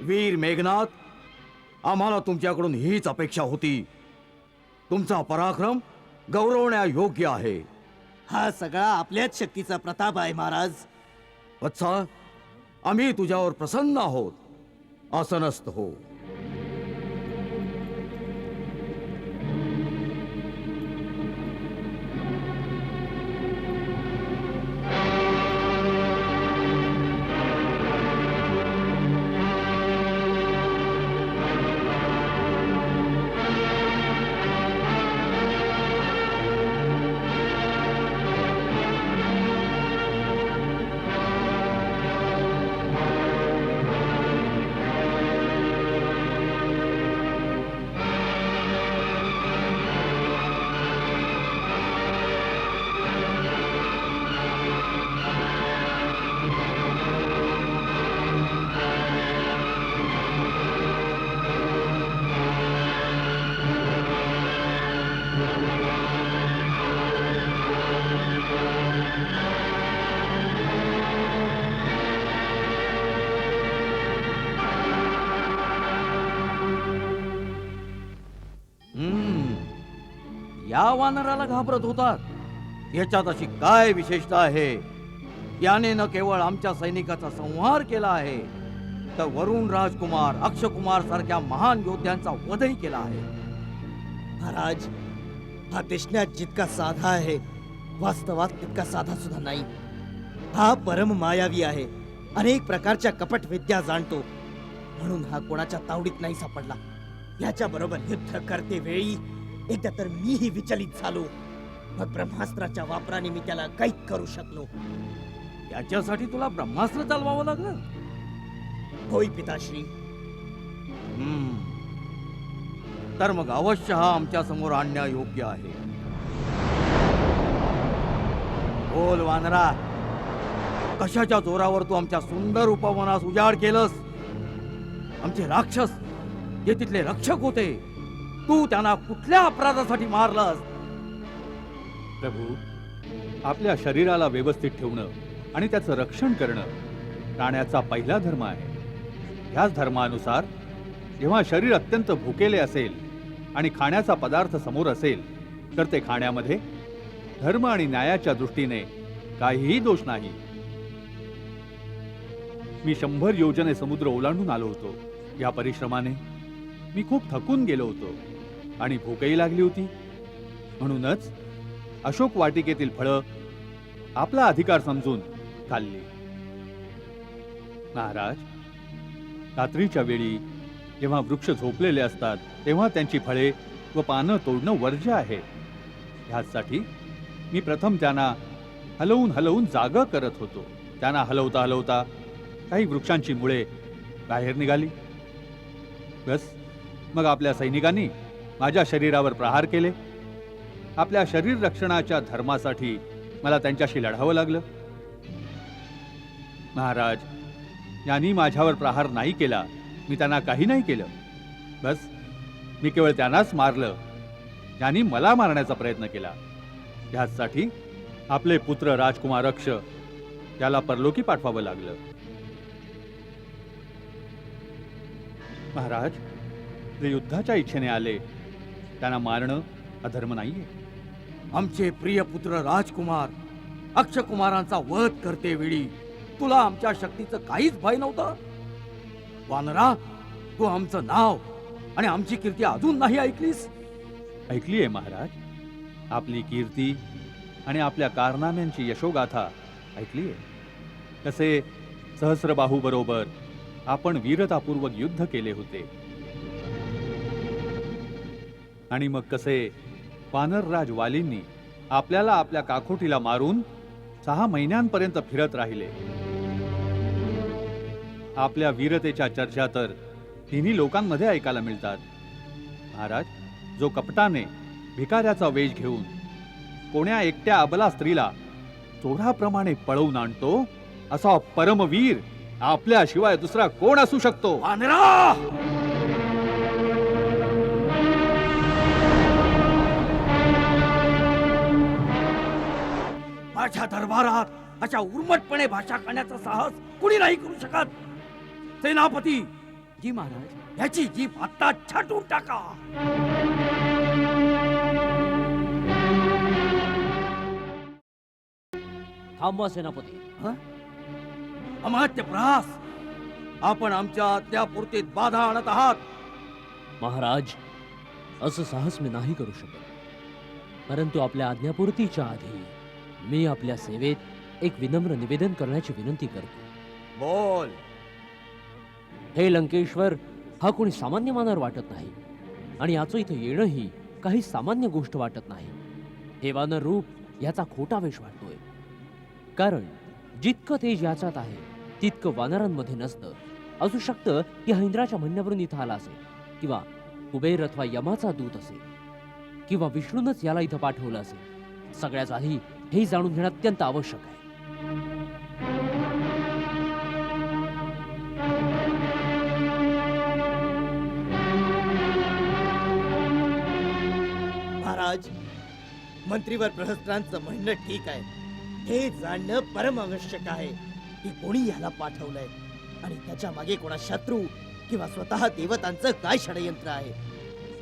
वीर मेघनाथ, आम्हाला तुमच्याकडून हीच अपेक्षा होती. तुमचा पराक्रम गौरवण्यायोग्य आहे. हा सगळा आपल्याच शक्तीचा प्रताप आहे महाराज. वत्सा, आम्ही तुझ्यावर प्रसन्न आहोत. आसनस्थ हो. या वानराला घाबरत होतात? याच्यात अशी काय विशेषता आहे? याने न केवळ आमच्या सैनिकाचा संहार केला आहे, तर वरुण राजकुमार, अक्षकुमार सारख्या महान योद्ध्यांचा वधही केला आहे. महाराज, हा दिसण्यात जितका साधा आहे, वास्तवात तितका साधा सुद्धा नाही. हा परम मायावी आहे. अनेक प्रकारच्या कपट विद्या जाणतो, म्हणून हा कोणाच्या तावडीत नाही सापडला. याच्या बरोबर युद्ध करते वेळी एकदा तर मीही विचलित झालो. मग ब्रह्मास्त्राच्या वापराने मी त्याला कैद करू शकलो. याच्यासाठी तुला ब्रह्मास्त्र चालवावं लागलं? होय पिताश्री. तर मग अवश्य हा आमच्या समोर आणण्या योग्य आहे. बोल वानरा, कशाच्या जोरावर तू आमच्या सुंदर उपवनास उजाड केलंस? आमचे राक्षस जे तिथले रक्षक होते, तू त्यांना कुठल्या अपराधासाठी मारलास? प्रभू, आपल्या शरीराला व्यवस्थित ठेवणं आणि त्याचं रक्षण करणं प्राण्याचा पहिला धर्म आहे. ह्याच धर्मानुसार जेव्हा शरीर अत्यंत भुकेले असेल आणि खाण्याचा पदार्थ समोर असेल, तर ते खाण्यामध्ये धर्म आणि न्यायाच्या दृष्टीने काहीही दोष नाही. मी 100 योजने समुद्र ओलांडून आलो होतो. या परिश्रमाने मी खूप थकून गेलो होतो आणि भूकही लागली होती. म्हणूनच अशोक वाटिकेतील फळं आपला अधिकार समजून खाल्ली. महाराज, रात्रीच्या वेळी जेव्हा वृक्ष झोपलेले असतात, तेव्हा त्यांची फळे व पानं तोडणं वर्ज्य आहे. ह्यासाठी मी प्रथम त्यांना हलवून हलवून जागा करत होतो. त्यांना हलवता हलवता काही वृक्षांची मुळे बाहेर निघाली. बस, मग आपल्या सैनिकांनी माझ्या शरीरावर प्रहार केले. आपल्या शरीर रक्षणाच्या धर्मासाठी मला त्यांच्याशी लढावं लागलं. महाराज, यांनी माझ्यावर प्रहार नाही केला, मी त्यांना काही नाही केलं. बस, मी केवळ त्यांनाच मारलं ज्यांनी मला मारण्याचा प्रयत्न केला. ह्यासाठी आपले पुत्र राजकुमार अक्ष त्याला परलोकी पाठवावं लागलं. महाराज, जे युद्धाच्या इच्छेने आले त्यांना मारणं अधर्म नाहीये. आमचे प्रिय पुत्र राजकुमार अक्षकुमारांचा वध करते वेळी तुला आमच्या शक्तीचं काहीच भय नव्हतं? वानरा, तू आमचं नाव आणि आमची कीर्ती अजून नाही ऐकलीस? ऐकली आहे महाराज. आपली कीर्ती आणि आपल्या कारनाम्यांची यशोगाथा ऐकली आहे. कसे सहस्रबाहू बरोबर आपण वीरतापूर्वक युद्ध केले होते, आणि मग कसे वानरराज वालींनी आपल्याला आपल्या काखोटीला मारून 6 महिन्यांपर्यंत फिरत राहिले. आपल्या वीरतेच्या चर्चा तर तिन्ही लोकांमध्ये ऐकायला मिळतात. महाराज, जो कपटाने भिकाऱ्याचा वेश घेऊन कोण्या एकट्या अबला स्त्रीला चोराप्रमाणे पळवून आणतो, असा परमवीर आपल्याशिवाय दुसरा कोण असू शकतो? वानरा! माझ्या दरबारात अशा उर्मटपणे भाषा करण्याचा साहस कुणी नाही करू शकत. सेनापती जी महाराज, याची जीभ आता छाटून टाका. थांबवा सेनापती. अमात्य प्रहास, आपण आमच्या आज्ञापूर्तीत बाधा आणत आहात. महाराज, असं साहस मी नाही करू शकत. परंतु आपल्या आज्ञापूर्तीच्या आधी मी आपल्या सेवेत एक विनम्र निवेदन करण्याची विनंती करतो. बोल. हे लंकेश्वर, हा कोणी सामान्य मानवर वाटत नाही, आणि याचं इथं येणंही काही सामान्य गोष्ट वाटत नाही. हे वानर रूप याचा खोटा वेश वाटतोय. कारण जितकं तेज याच्यात आहे तितकं वानरांमध्ये नसतं. असू शकतं की हा इंद्राच्या म्हणण्यावरून इथं आला असेल, किंवा कुबेर अथवा यमाचा दूत असेल, किंवा विष्णूनच याला इथं पाठवलं असेल. सगळ्यात आधी हे जाणून घेणं अत्यंत आवश्यक आहे. महाराज, मंत्रीवर प्रहस्त्रांचं म्हणणं ठीक आहे. हे जाणणं परम आवश्यक आहे की कोणी याला पाठवलंय आणि त्याच्या मागे कोणा शत्रू किंवा स्वतः देवतांचं काय षडयंत्र आहे.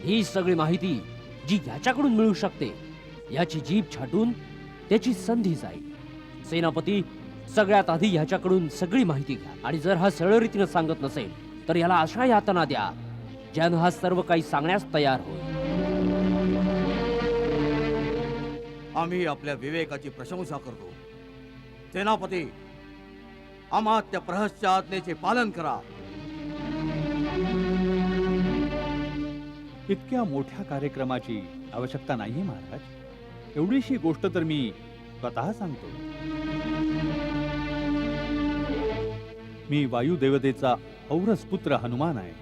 ही सगळी माहिती जी याच्याकडून मिळू शकते याची जीभ छाटून त्याची संधी जाईल. सेनापती, सगळ्यात आधी ह्याच्याकडून सगळी माहिती घ्या आणि जर हा सरळ रीतीनं सांगत नसेल तर याला अशा यातना द्या ज्यानं हा सर्व काही सांगण्यास तयार होईल. आम्ही आपल्या विवेकाची प्रशंसा करतो. सेनापती, अमात्य प्रहसच्या आज्ञेचे पालन करा. इतक्या मोठ्या कार्यक्रमाची आवश्यकता नाहीये महाराज. एवढीशी गोष्ट तर मी स्वतः सांगतो. मी वायुदेवतेचा औरस पुत्र हनुमान आहे.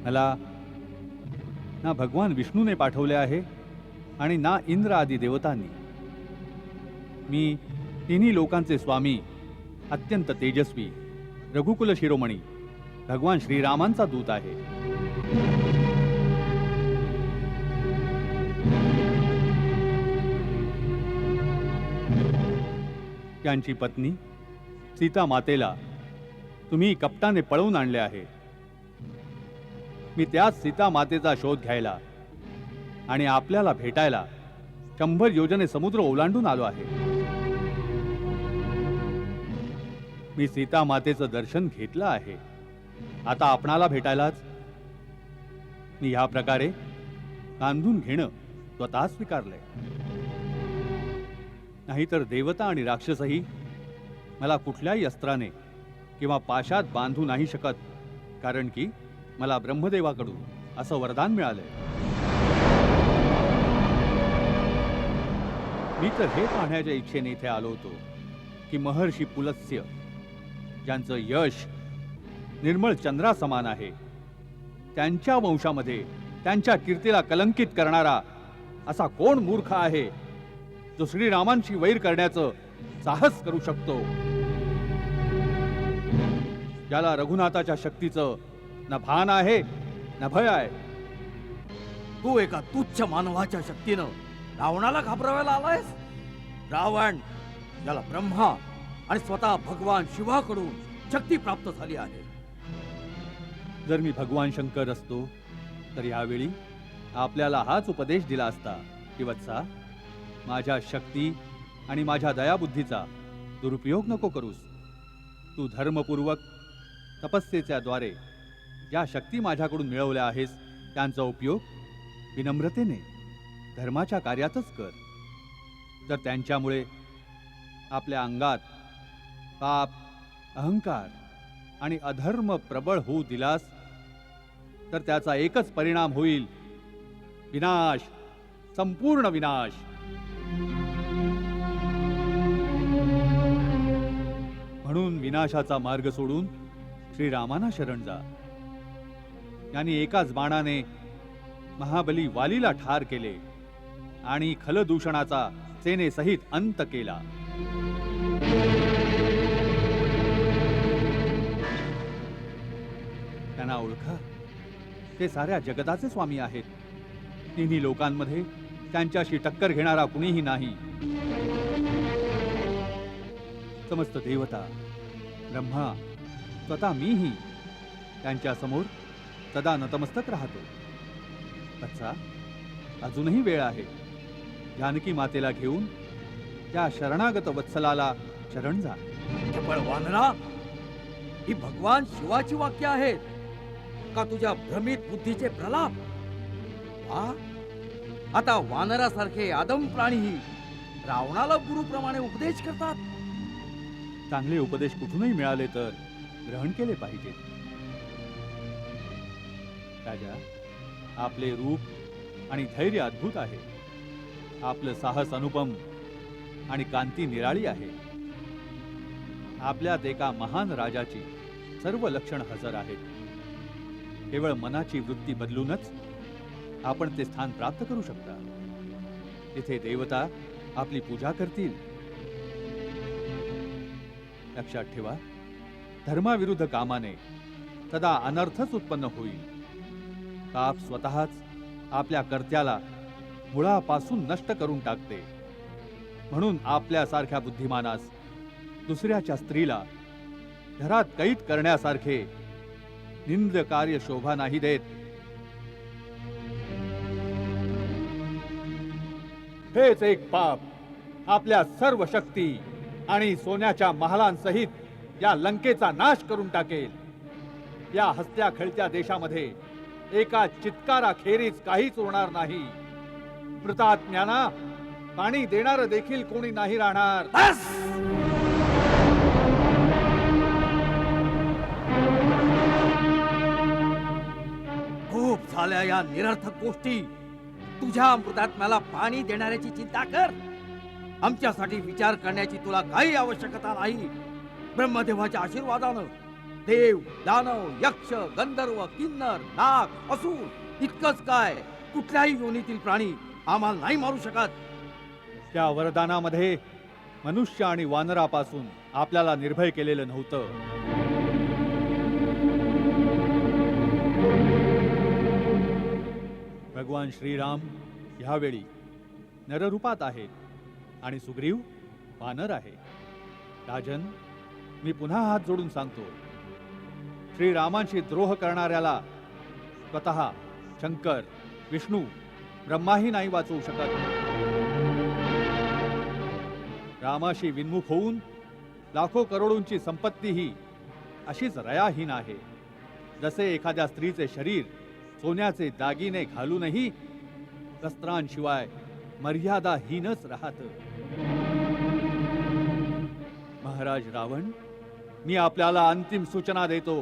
मला ना भगवान विष्णूने पाठवले आहे आणि ना इंद्र आदी देवतांनी. मी तिन्ही लोकांचे स्वामी, अत्यंत तेजस्वी, रघुकुल शिरोमणी भगवान श्रीरामांचा दूत आहे. त्यांची पत्नी सीता मातेला तुम्ही कपटाने पळवून आणले आहे. मी त्याच सीता मातेचा शोध घ्यायला आणि आपल्याला भेटायला 100 योजने समुद्र ओलांडून आलो आहे. मी सीता मातेचं दर्शन घेतलं आहे. आता आपणाला भेटायलाच मी ह्या प्रकारे बांधून घेणं स्वतः स्वीकारलंय. नाहीतर देवता आणि राक्षसही मला कुठल्याही अस्त्राने किंवा पाशात बांधू नाही शकत, कारण की मला ब्रह्मदेवाकडून असं वरदान मिळालंय. मी तर हे पाहण्याच्या इच्छेने इथे आलो होतो की महर्षी पुलत्स्य, ज्यांचं यश निर्मळ चंद्रासमान आहे, त्यांच्या वंशामध्ये त्यांच्या कीर्तीला कलंकित करणारा असा कोण मूर्ख आहे जो श्रीरामांशी वैर करण्याचं साहस करू शकतो, ज्याला रघुनाथाच्या शक्तीचं न भान आहे न भय आहे. तू एका तुच्छ मानवाच्या शक्तीनं रावणाला घाबरवायला आलायस. रावण, ज्याला ब्रह्मा आणि स्वतः भगवान शिवाकडून शक्ती प्राप्त झाली आहे. जर मी भगवान शंकर असतो तर यावेळी आपल्याला हाच उपदेश दिला असता की वत्सा, माझ्या शक्ती आणि माझ्या दयाबुद्धीचा दुरुपयोग नको करूस. तू धर्मपूर्वक तपस्येच्या द्वारे ज्या शक्ती माझ्याकडून मिळवल्या आहेस त्यांचा उपयोग विनम्रतेने धर्माच्या कार्यातच कर. जर त्यांच्यामुळे आपल्या अंगात पाप, अहंकार आणि अधर्म प्रबळ होऊ दिलास तर त्याचा एकच परिणाम होईल, विनाश, संपूर्ण विनाश. म्हणून विनाशाचा मार्ग सोडून श्रीरामाना शरण जा. यांनी एकाच बाणाने महाबली वालीला ठार केले आणि खलदूषणाचा सेनेसहित अंत केला. त्यांना ओळखा, ते साऱ्या जगताचे स्वामी आहेत. तिन्ही लोकांमध्ये त्यांच्याशी टक्कर घेणारा कुणीही नाही. समस्त देवता, ब्रह्मा, स्वतः मीही त्यांच्या समोर सदा नतमस्तक राहतो. अच्छा, अजूनही वेळ आहे. जानकी मातेला घेऊन त्या शरणागत वत्सलाला शरण जा. केवळ वानरा, ही भगवान शिवाची वाक्य आहेत का तुझ्या भ्रमित बुद्धीचे प्रलाप? वा, आता वानरासारखे आदम प्राणीही रावणाला गुरुप्रमाणे उपदेश करतात. चांगले उपदेश कुठूनही मिळाले तर ग्रहण केले पाहिजे. राजा, आपले रूप आणि धैर्य अद्भुत आहे. आपलं साहस अनुपम आणि कांती निराळी आहे. आपल्यात एका महान राजाची सर्व लक्षण हजर आहेत. केवळ मनाची वृत्ती बदलूनच आपण ते स्थान प्राप्त करू शकता. तिथे देवता आपली पूजा करतील. लक्षात ठेवा, धर्माविरुद्ध कामाने सदा अनर्थच उत्पन्न होईल. पाप स्वतःच आपल्या कर्त्याला मुळापासून नष्ट करून टाकते. म्हणून आपल्यासारख्या बुद्धिमानास दुसऱ्याच्या स्त्रीला घरात कैद करण्यासारखे निंद कार्य शोभा नाही देत. हेच एक पाप आपल्या सर्व शक्ती आणि सोन्याच्या महालांसहित या लंकेचा नाश करून टाकेल। या हसत्या खेळत्या देशामध्ये एका चित्काराखेरीज काहीच उरणार नाही। मृतात्म्यांना पाणी देणार देखील कोणी नाही राहणार। खूप झाल्या या निरर्थक गोष्टी। तुझ्या मृतात्म्याला पाणी देणाऱ्याची चिंता कर। आमच्यासाठी विचार करण्याची तुला काही आवश्यकता नाही। ब्रह्मदेवाच्या आशीर्वादानं देव, दानव, यक्ष, गंधर्व, किन्नर, नाग, असुर इतकंच काय कुठल्याही योनीतील प्राणी आम्हाला नाही मारू शकत। त्या वरदानामध्ये मनुष्य आणि वानरापासून आपल्याला निर्भय केलेलं नव्हतं। भगवान श्रीराम ह्यावेळी नररूपात आहेत आणि सुग्रीव वानर आहे। राजन, मी पुन्हा हात जोडून सांगतो, श्रीरामांशी द्रोह करणाऱ्याला स्वतः शंकर, विष्णू, ब्रह्माही नाही वाचवू शकत। रामाशी विन्मुख होऊन लाखो करोडोंची संपत्तीही अशीच रयाहीन आहे। जसे एखाद्या स्त्रीचे शरीर सोन्याचे दागिने घालूनही शस्त्रांशिवाय मर्यादाहीनच राहतं। महाराज रावण, मी आपल्याला अंतिम सूचना देतो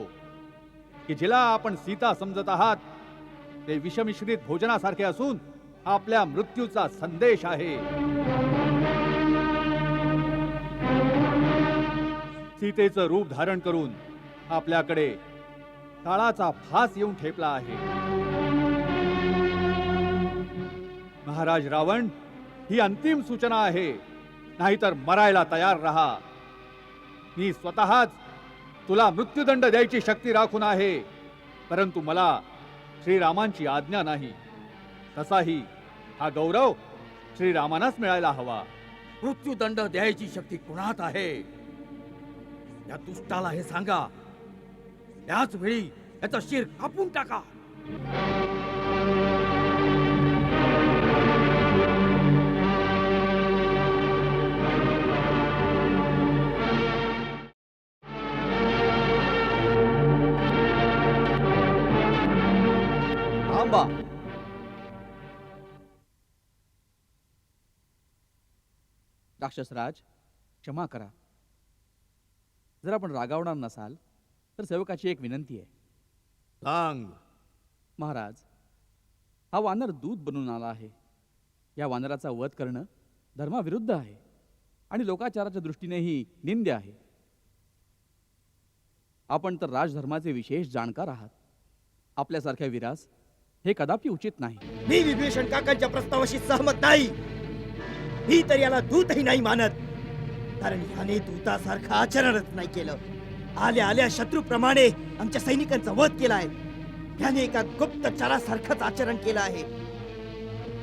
की जिला आपण सीता समजत आहात ते विषमिश्रित भोजनासारखे असून आपल्या मृत्यूचा संदेश आहे। सीतेचं रूप धारण करून आपल्याकडे काळाचा फास येऊन ठेपला आहे। महाराज रावण, ही अंतिम सूचना आहे, नाहीतर मरायला तयार रहा। मी स्वतःच तुला मृत्यूदंड द्यायची शक्ती राखून आहे, परंतु मला श्रीरामांची आज्ञा नाही। तसाही हा गौरव श्रीरामांनाच मिळायला हवा। मृत्यूदंड द्यायची शक्ती कुणात आहे? या दुष्टाला हे सांगा। याच वेळी याचं शिर कापून टाका। थांबा। राक्षसराज, क्षमा करा। जर आपण रागावणार नसाल तर सेवकाची एक विनंती आहे। सांग। महाराज, हा वानर दूत बनून आला आहे। या वानराचा वध करणं धर्माविरुद्ध आहे आणि लोकाचाराच्या दृष्टीनेही निंद्य आहे। आपण तर राजधर्माचे विशेष जाणकार आहात। आपल्यासारख्या वीरास हे कदापि उचित नाही। मी विभीषण काकांच्या प्रस्तावाशी सहमत नाही। ही तर याला दूतही नाही मानत, कारण याने दूतासारखं आचरणच नाही केलं। आल्या आल्या शत्रूप्रमाणे आमच्या सैनिकांचा वध केलाय। याने एका गुप्तचरासारखंच आचरण केलं आहे।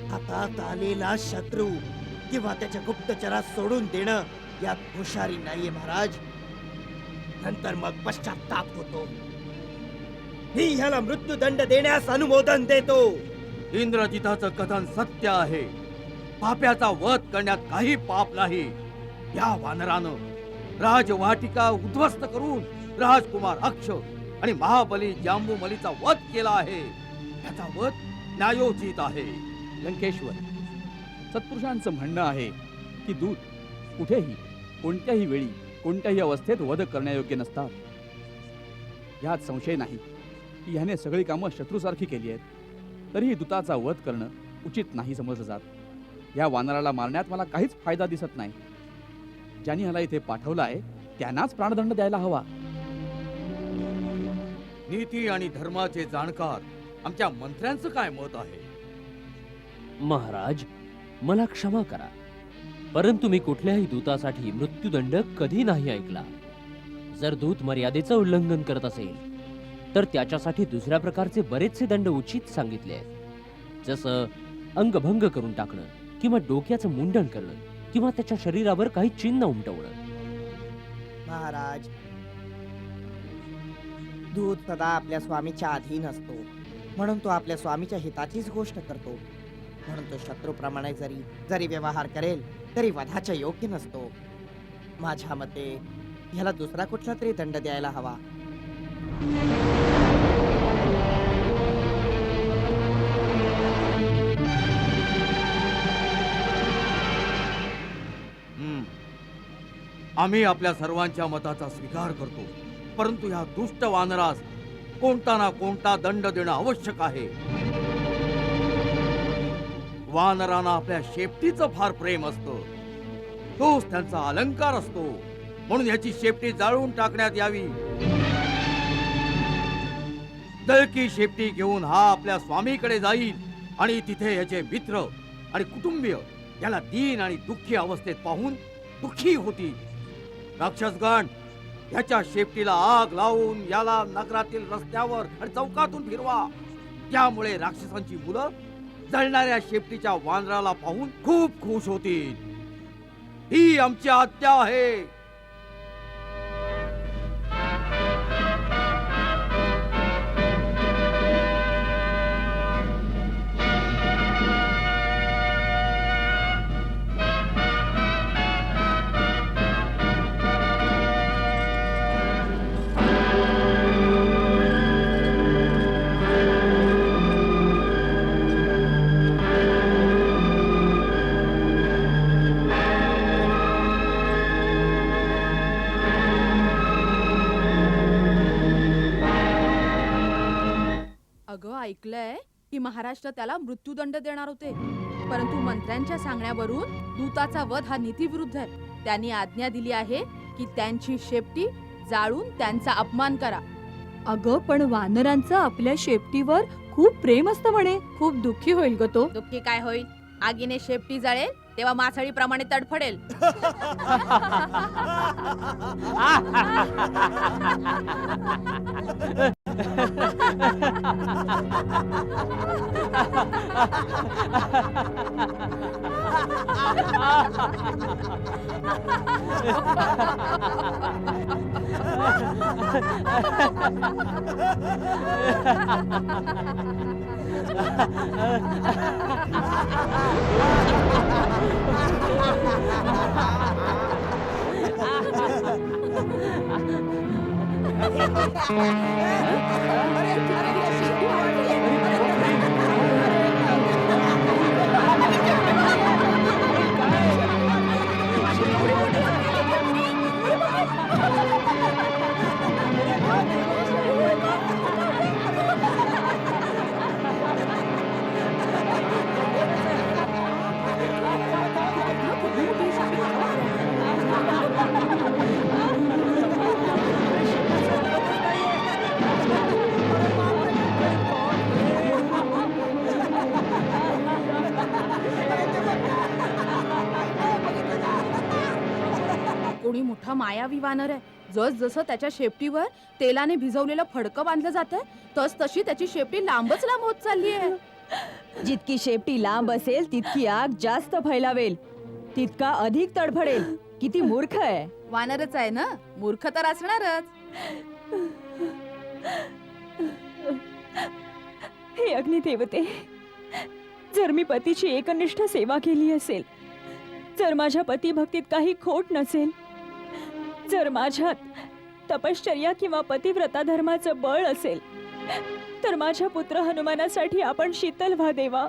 हातात आलेला शत्रू किंवा त्याच्या गुप्तचरात सोडून देणं यात हुशारी नाहीये महाराज। नंतर मग पश्चाताप होतो। मी ह्याला मृत्यूदंड देण्यास अनुमोदन देतो। इंद्रजिताचं कथन सत्य आहे। पाप्याचा वध करण्यात काही पाप नाही। या वानरानं राजवाटिका उद्ध्वस्त करून राजकुमार अक्ष आणि महाबली जांबूमलीचा वध केला आहे। त्याचा वध न्यायोचित आहे। लंकेश्वर, सत्पुरुषांचं म्हणणं आहे की दूत कुठेही कोणत्याही वेळी कोणत्याही अवस्थेत वध करण्यायोग्य नसतात। यात संशय नाही की ह्याने सगळी कामं शत्रूसारखी केली आहेत, तरीही दूताचा वध करणं उचित नाही समजलं जात। या वानराला मारण्यात मला काहीच फायदा दिसत नाही। ज्यांनी ह्याला इथे पाठवलं आहे त्यांनाच प्राणदंड द्यायला हवा। नीती आणि धर्माचे जाणकार आमच्या मंत्र्यांचं काय मत आहे? महाराज, मला क्षमा करा, परंतु मी कुठल्याही दूतासाठी मृत्यूदंड कधी नाही ऐकला। जर दूत मर्यादेचं उल्लंघन करत असेल तर त्याच्यासाठी दुसऱ्या प्रकारचे बरेचसे दंड उचित सांगितले आहेत, जसं अंगभंग करून टाकणं किंवा डोक्याचं मुंडन करणं किंवा त्याच्या शरीरावर काही चिन्ह उमटवणं। महाराज, दूत सदा आपल्या स्वामीच्या अधीन असतो, म्हणून तो आपल्या स्वामीच्या हिताचीच गोष्ट करतो। म्हणून तो शत्रूप्रमाणे जरी व्यवहार करेल तरी वधाच्या योग्य नसतो. माझ्या मते ह्याला दुसरा कुठला तरी दंड द्यायला हवा. आम्ही आपल्या सर्वांच्या मताचा स्वीकार करतो, परंतु या दुष्ट वानरास कोणता ना कोणता दंड देणं आवश्यक आहे. वानरांना आपल्या शेपटीचं फार प्रेम असतं, तोच त्यांचा अलंकार असतो, म्हणून याची शेपटी जाळून टाकण्यात यावी. दळकी शेपटी घेऊन हा आपल्या स्वामीकडे जाईल आणि तिथे याचे मित्र आणि कुटुंबीय याला दीन आणि दुःखी अवस्थेत पाहून दुःखी होतील. राक्षसगण, याच्या शेपटीला आग लावून याला नगरातील रस्त्यावर आणि चौकातून फिरवा. त्यामुळे राक्षसांची मुलं जळणाऱ्या शेपटीच्या वानराला पाहून खूप खुश होतील. ही आमची आज्ञा आहे. अगं ऐकलंय की महाराष्ट्र त्याला मृत्यूदंड देणार होते, परंतु मंत्र्यांच्या सांगण्यावरून दूताचा वध हा नीतीविरुद्ध आहे. त्यांनी आज्ञा दिली आहे की त्यांची शेपटी जाळून त्यांचा अपमान करा. अगं पण वानरांचं आपल्या शेपटीवर खूप प्रेम असतं म्हणे. खूप दुःखी होईल ग तो. दुःखी काय होईल? आगीने शेपटी जळेल तेव्हा मासळीप्रमाणे तडफडेल. कोणी मोठा मायावी वानर आहे. जस जसं त्याच्या शेपटीवर तेलाने भिजवलेलं फडकं बांधलं जातंय तस तशी त्याची शेपटी लांबच लांब होत चालली आहे. जितकी शेपटी लांब असेल तितकी आग जास्त फैलावेल, तितका अधिक तडफडेल. किती मूर्ख आहे. वानरच आहे ना, मूर्ख तर असणारच. हे अग्निदेवते, जर मी पतीची एकनिष्ठ सेवा केली असेल, जर माझ्या पतिभक्तीत काही खोट नसेल, जर माझ्यात तपश्चर्या किंवा पतिव्रता धर्माचं बळ असेल, तर माझ्या पुत्र हनुमानासाठी आपण शीतल व्हा देवा.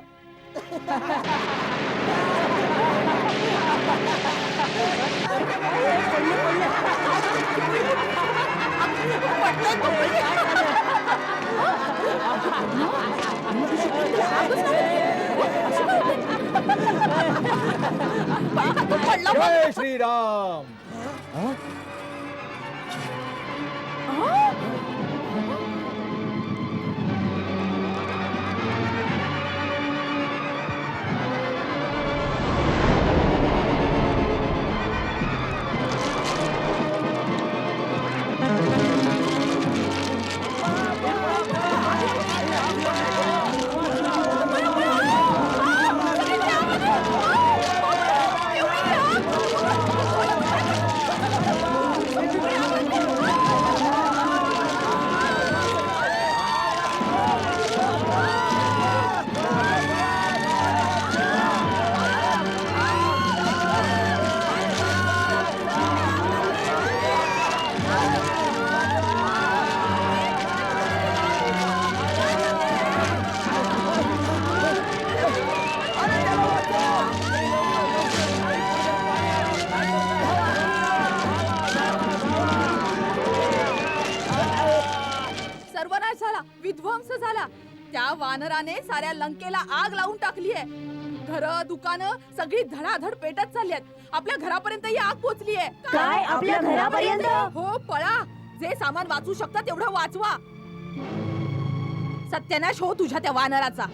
जय श्रीराम. त्या वानराने साऱ्या लंकेला आग लावून टाकली आहे. घरं दुकानं सगळी धडाधड पेटत चालली आहेत. आपल्या घरापर्यंत ही आग पोचली आहे. काय आपल्या घरापर्यंत? हो, पळा. जे सामान वाचू शकता तेवढं वाचवा. सत्यानाश हो तुझ्या त्या वानराचा.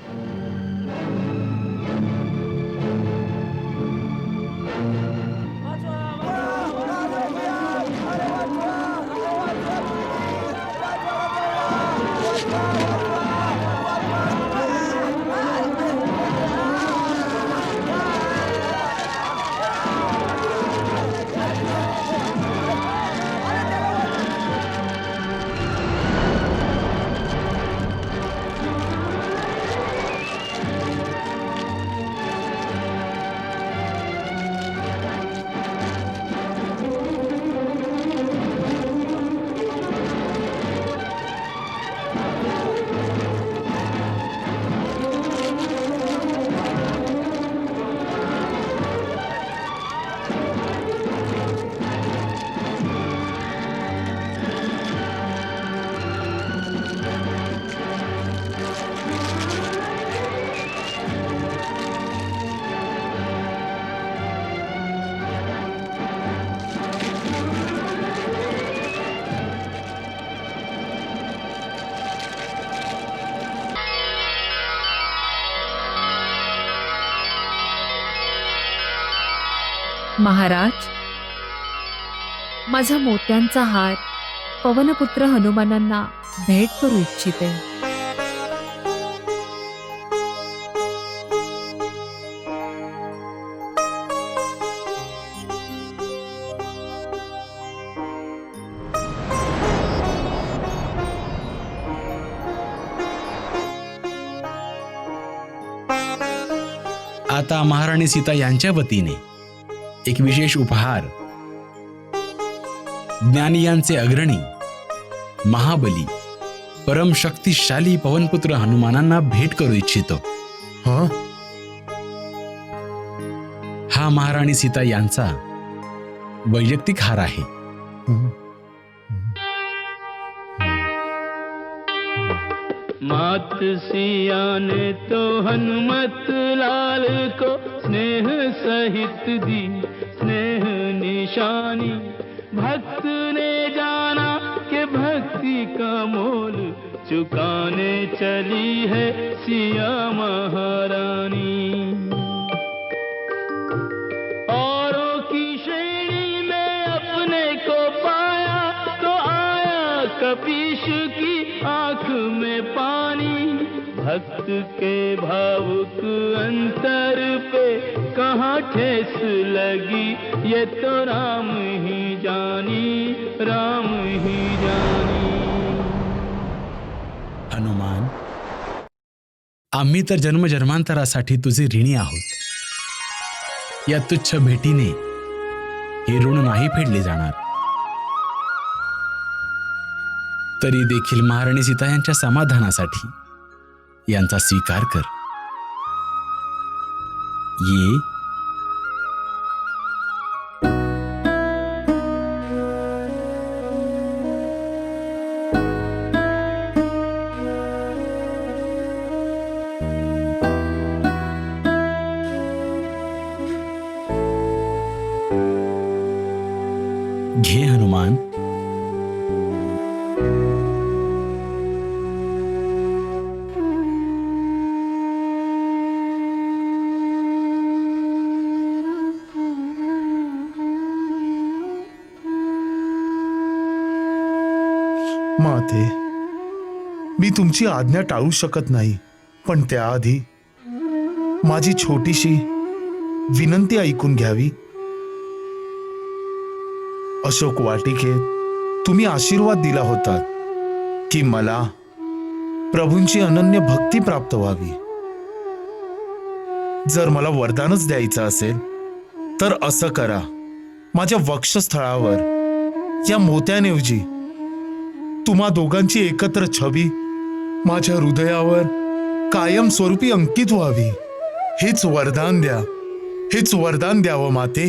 महाराज, माझा मोत्यांचा हार पवनपुत्र हनुमानांना भेट करू इच्छिते. आता महाराणी सीता यांच्या वतीने एक विशेष उपहार ज्ञानियांचे अग्रणी महाबली परम शक्तिशाली पवनपुत्र हनुमानांना भेट करू इच्छितो. हा महाराणी सीता यांचा वैयक्तिक हार आहे. मात सिया ने तो हनुमत लाल को स्नेह सहित दी स्नेह निशानी. भक्त ने जाना कि भक्ति का मोल चुकाने चली है सिया महारानी. औरों की श्रेणी में अपने को पाया तो आया कपीश की आंख में पानी. भक्त के भावुक अंतर पे कहाँ ठेस लगी ये तो राम ही जानी, राम ही जानी. हनुमान, आम्ही तर जन्मजन्मांतरासाठी तुझे ऋणी आहोत. या तुच्छ भेटीने हे ऋण नाही फेडले जाणार. तरी देखील महाराणी सीता यांच्या समाधानासाठी यांचा स्वीकार कर. ये घे हनुमान. माते, मी तुमची आज्ञा टाळू शकत नाही, पण त्याआधी माझी छोटीशी विनंती ऐकून घ्यावी. अशोक वाटिकेत तुम्ही आशीर्वाद दिला होता की मला प्रभूंची अनन्य भक्ती प्राप्त व्हावी. जर मला वरदानच द्यायचं असेल तर असं करा, माझ्या वक्षस्थळावर या मोत्याऐवजी तुम्हा दोघांची एकत्र छबी माझ्या हृदयावर कायमस्वरूपी अंकित व्हावी. हेच वरदान द्या, हेच वरदान द्यावं माते.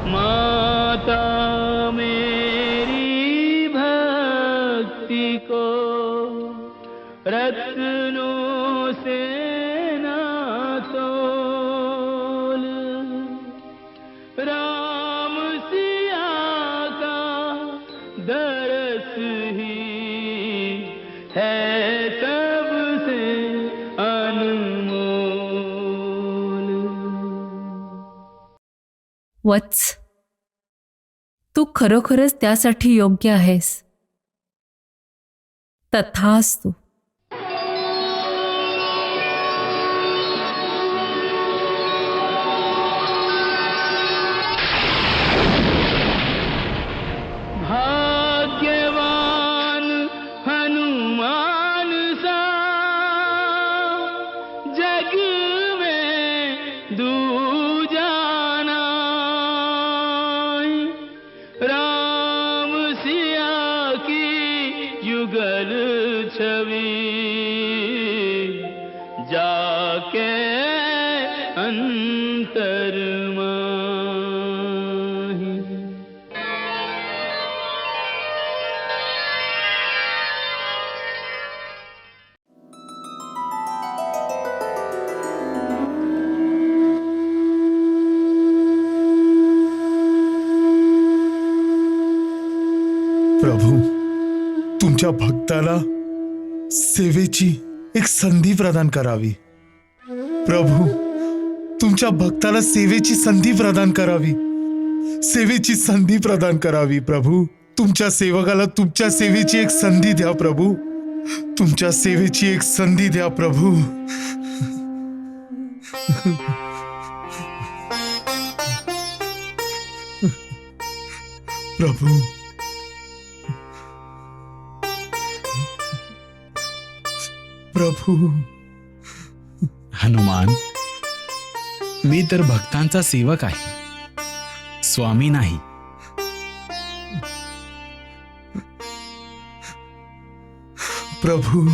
माता मेरी भक्ति को रत्नों से ना तोल, राम सिया का दरस ही है सबसे अनमोल। वत्स, तू खरोखरच त्यासाठी योग्य आहेस. तथास्तु. भाग्यवान हनुमान सा जग में दूजा नाई, राम सिया की युगल छवि जाके अंतर माही। प्रभू, तुमच्या भक्ताला सेवेची एक संधी प्रदान करावी. प्रभू, तुमच्या भक्ताला सेवेची संधी प्रदान करावी. सेवेची संधी प्रदान करावी. प्रभू, तुमच्या सेवकाला तुमच्या सेवेची एक संधी द्या. प्रभू, तुमच्या सेवेची एक संधी द्या. प्रभू, प्रभू, प्रभू. हनुमान, मी तर भक्तांचा सेवक आहे, स्वामी नाही. प्रभू,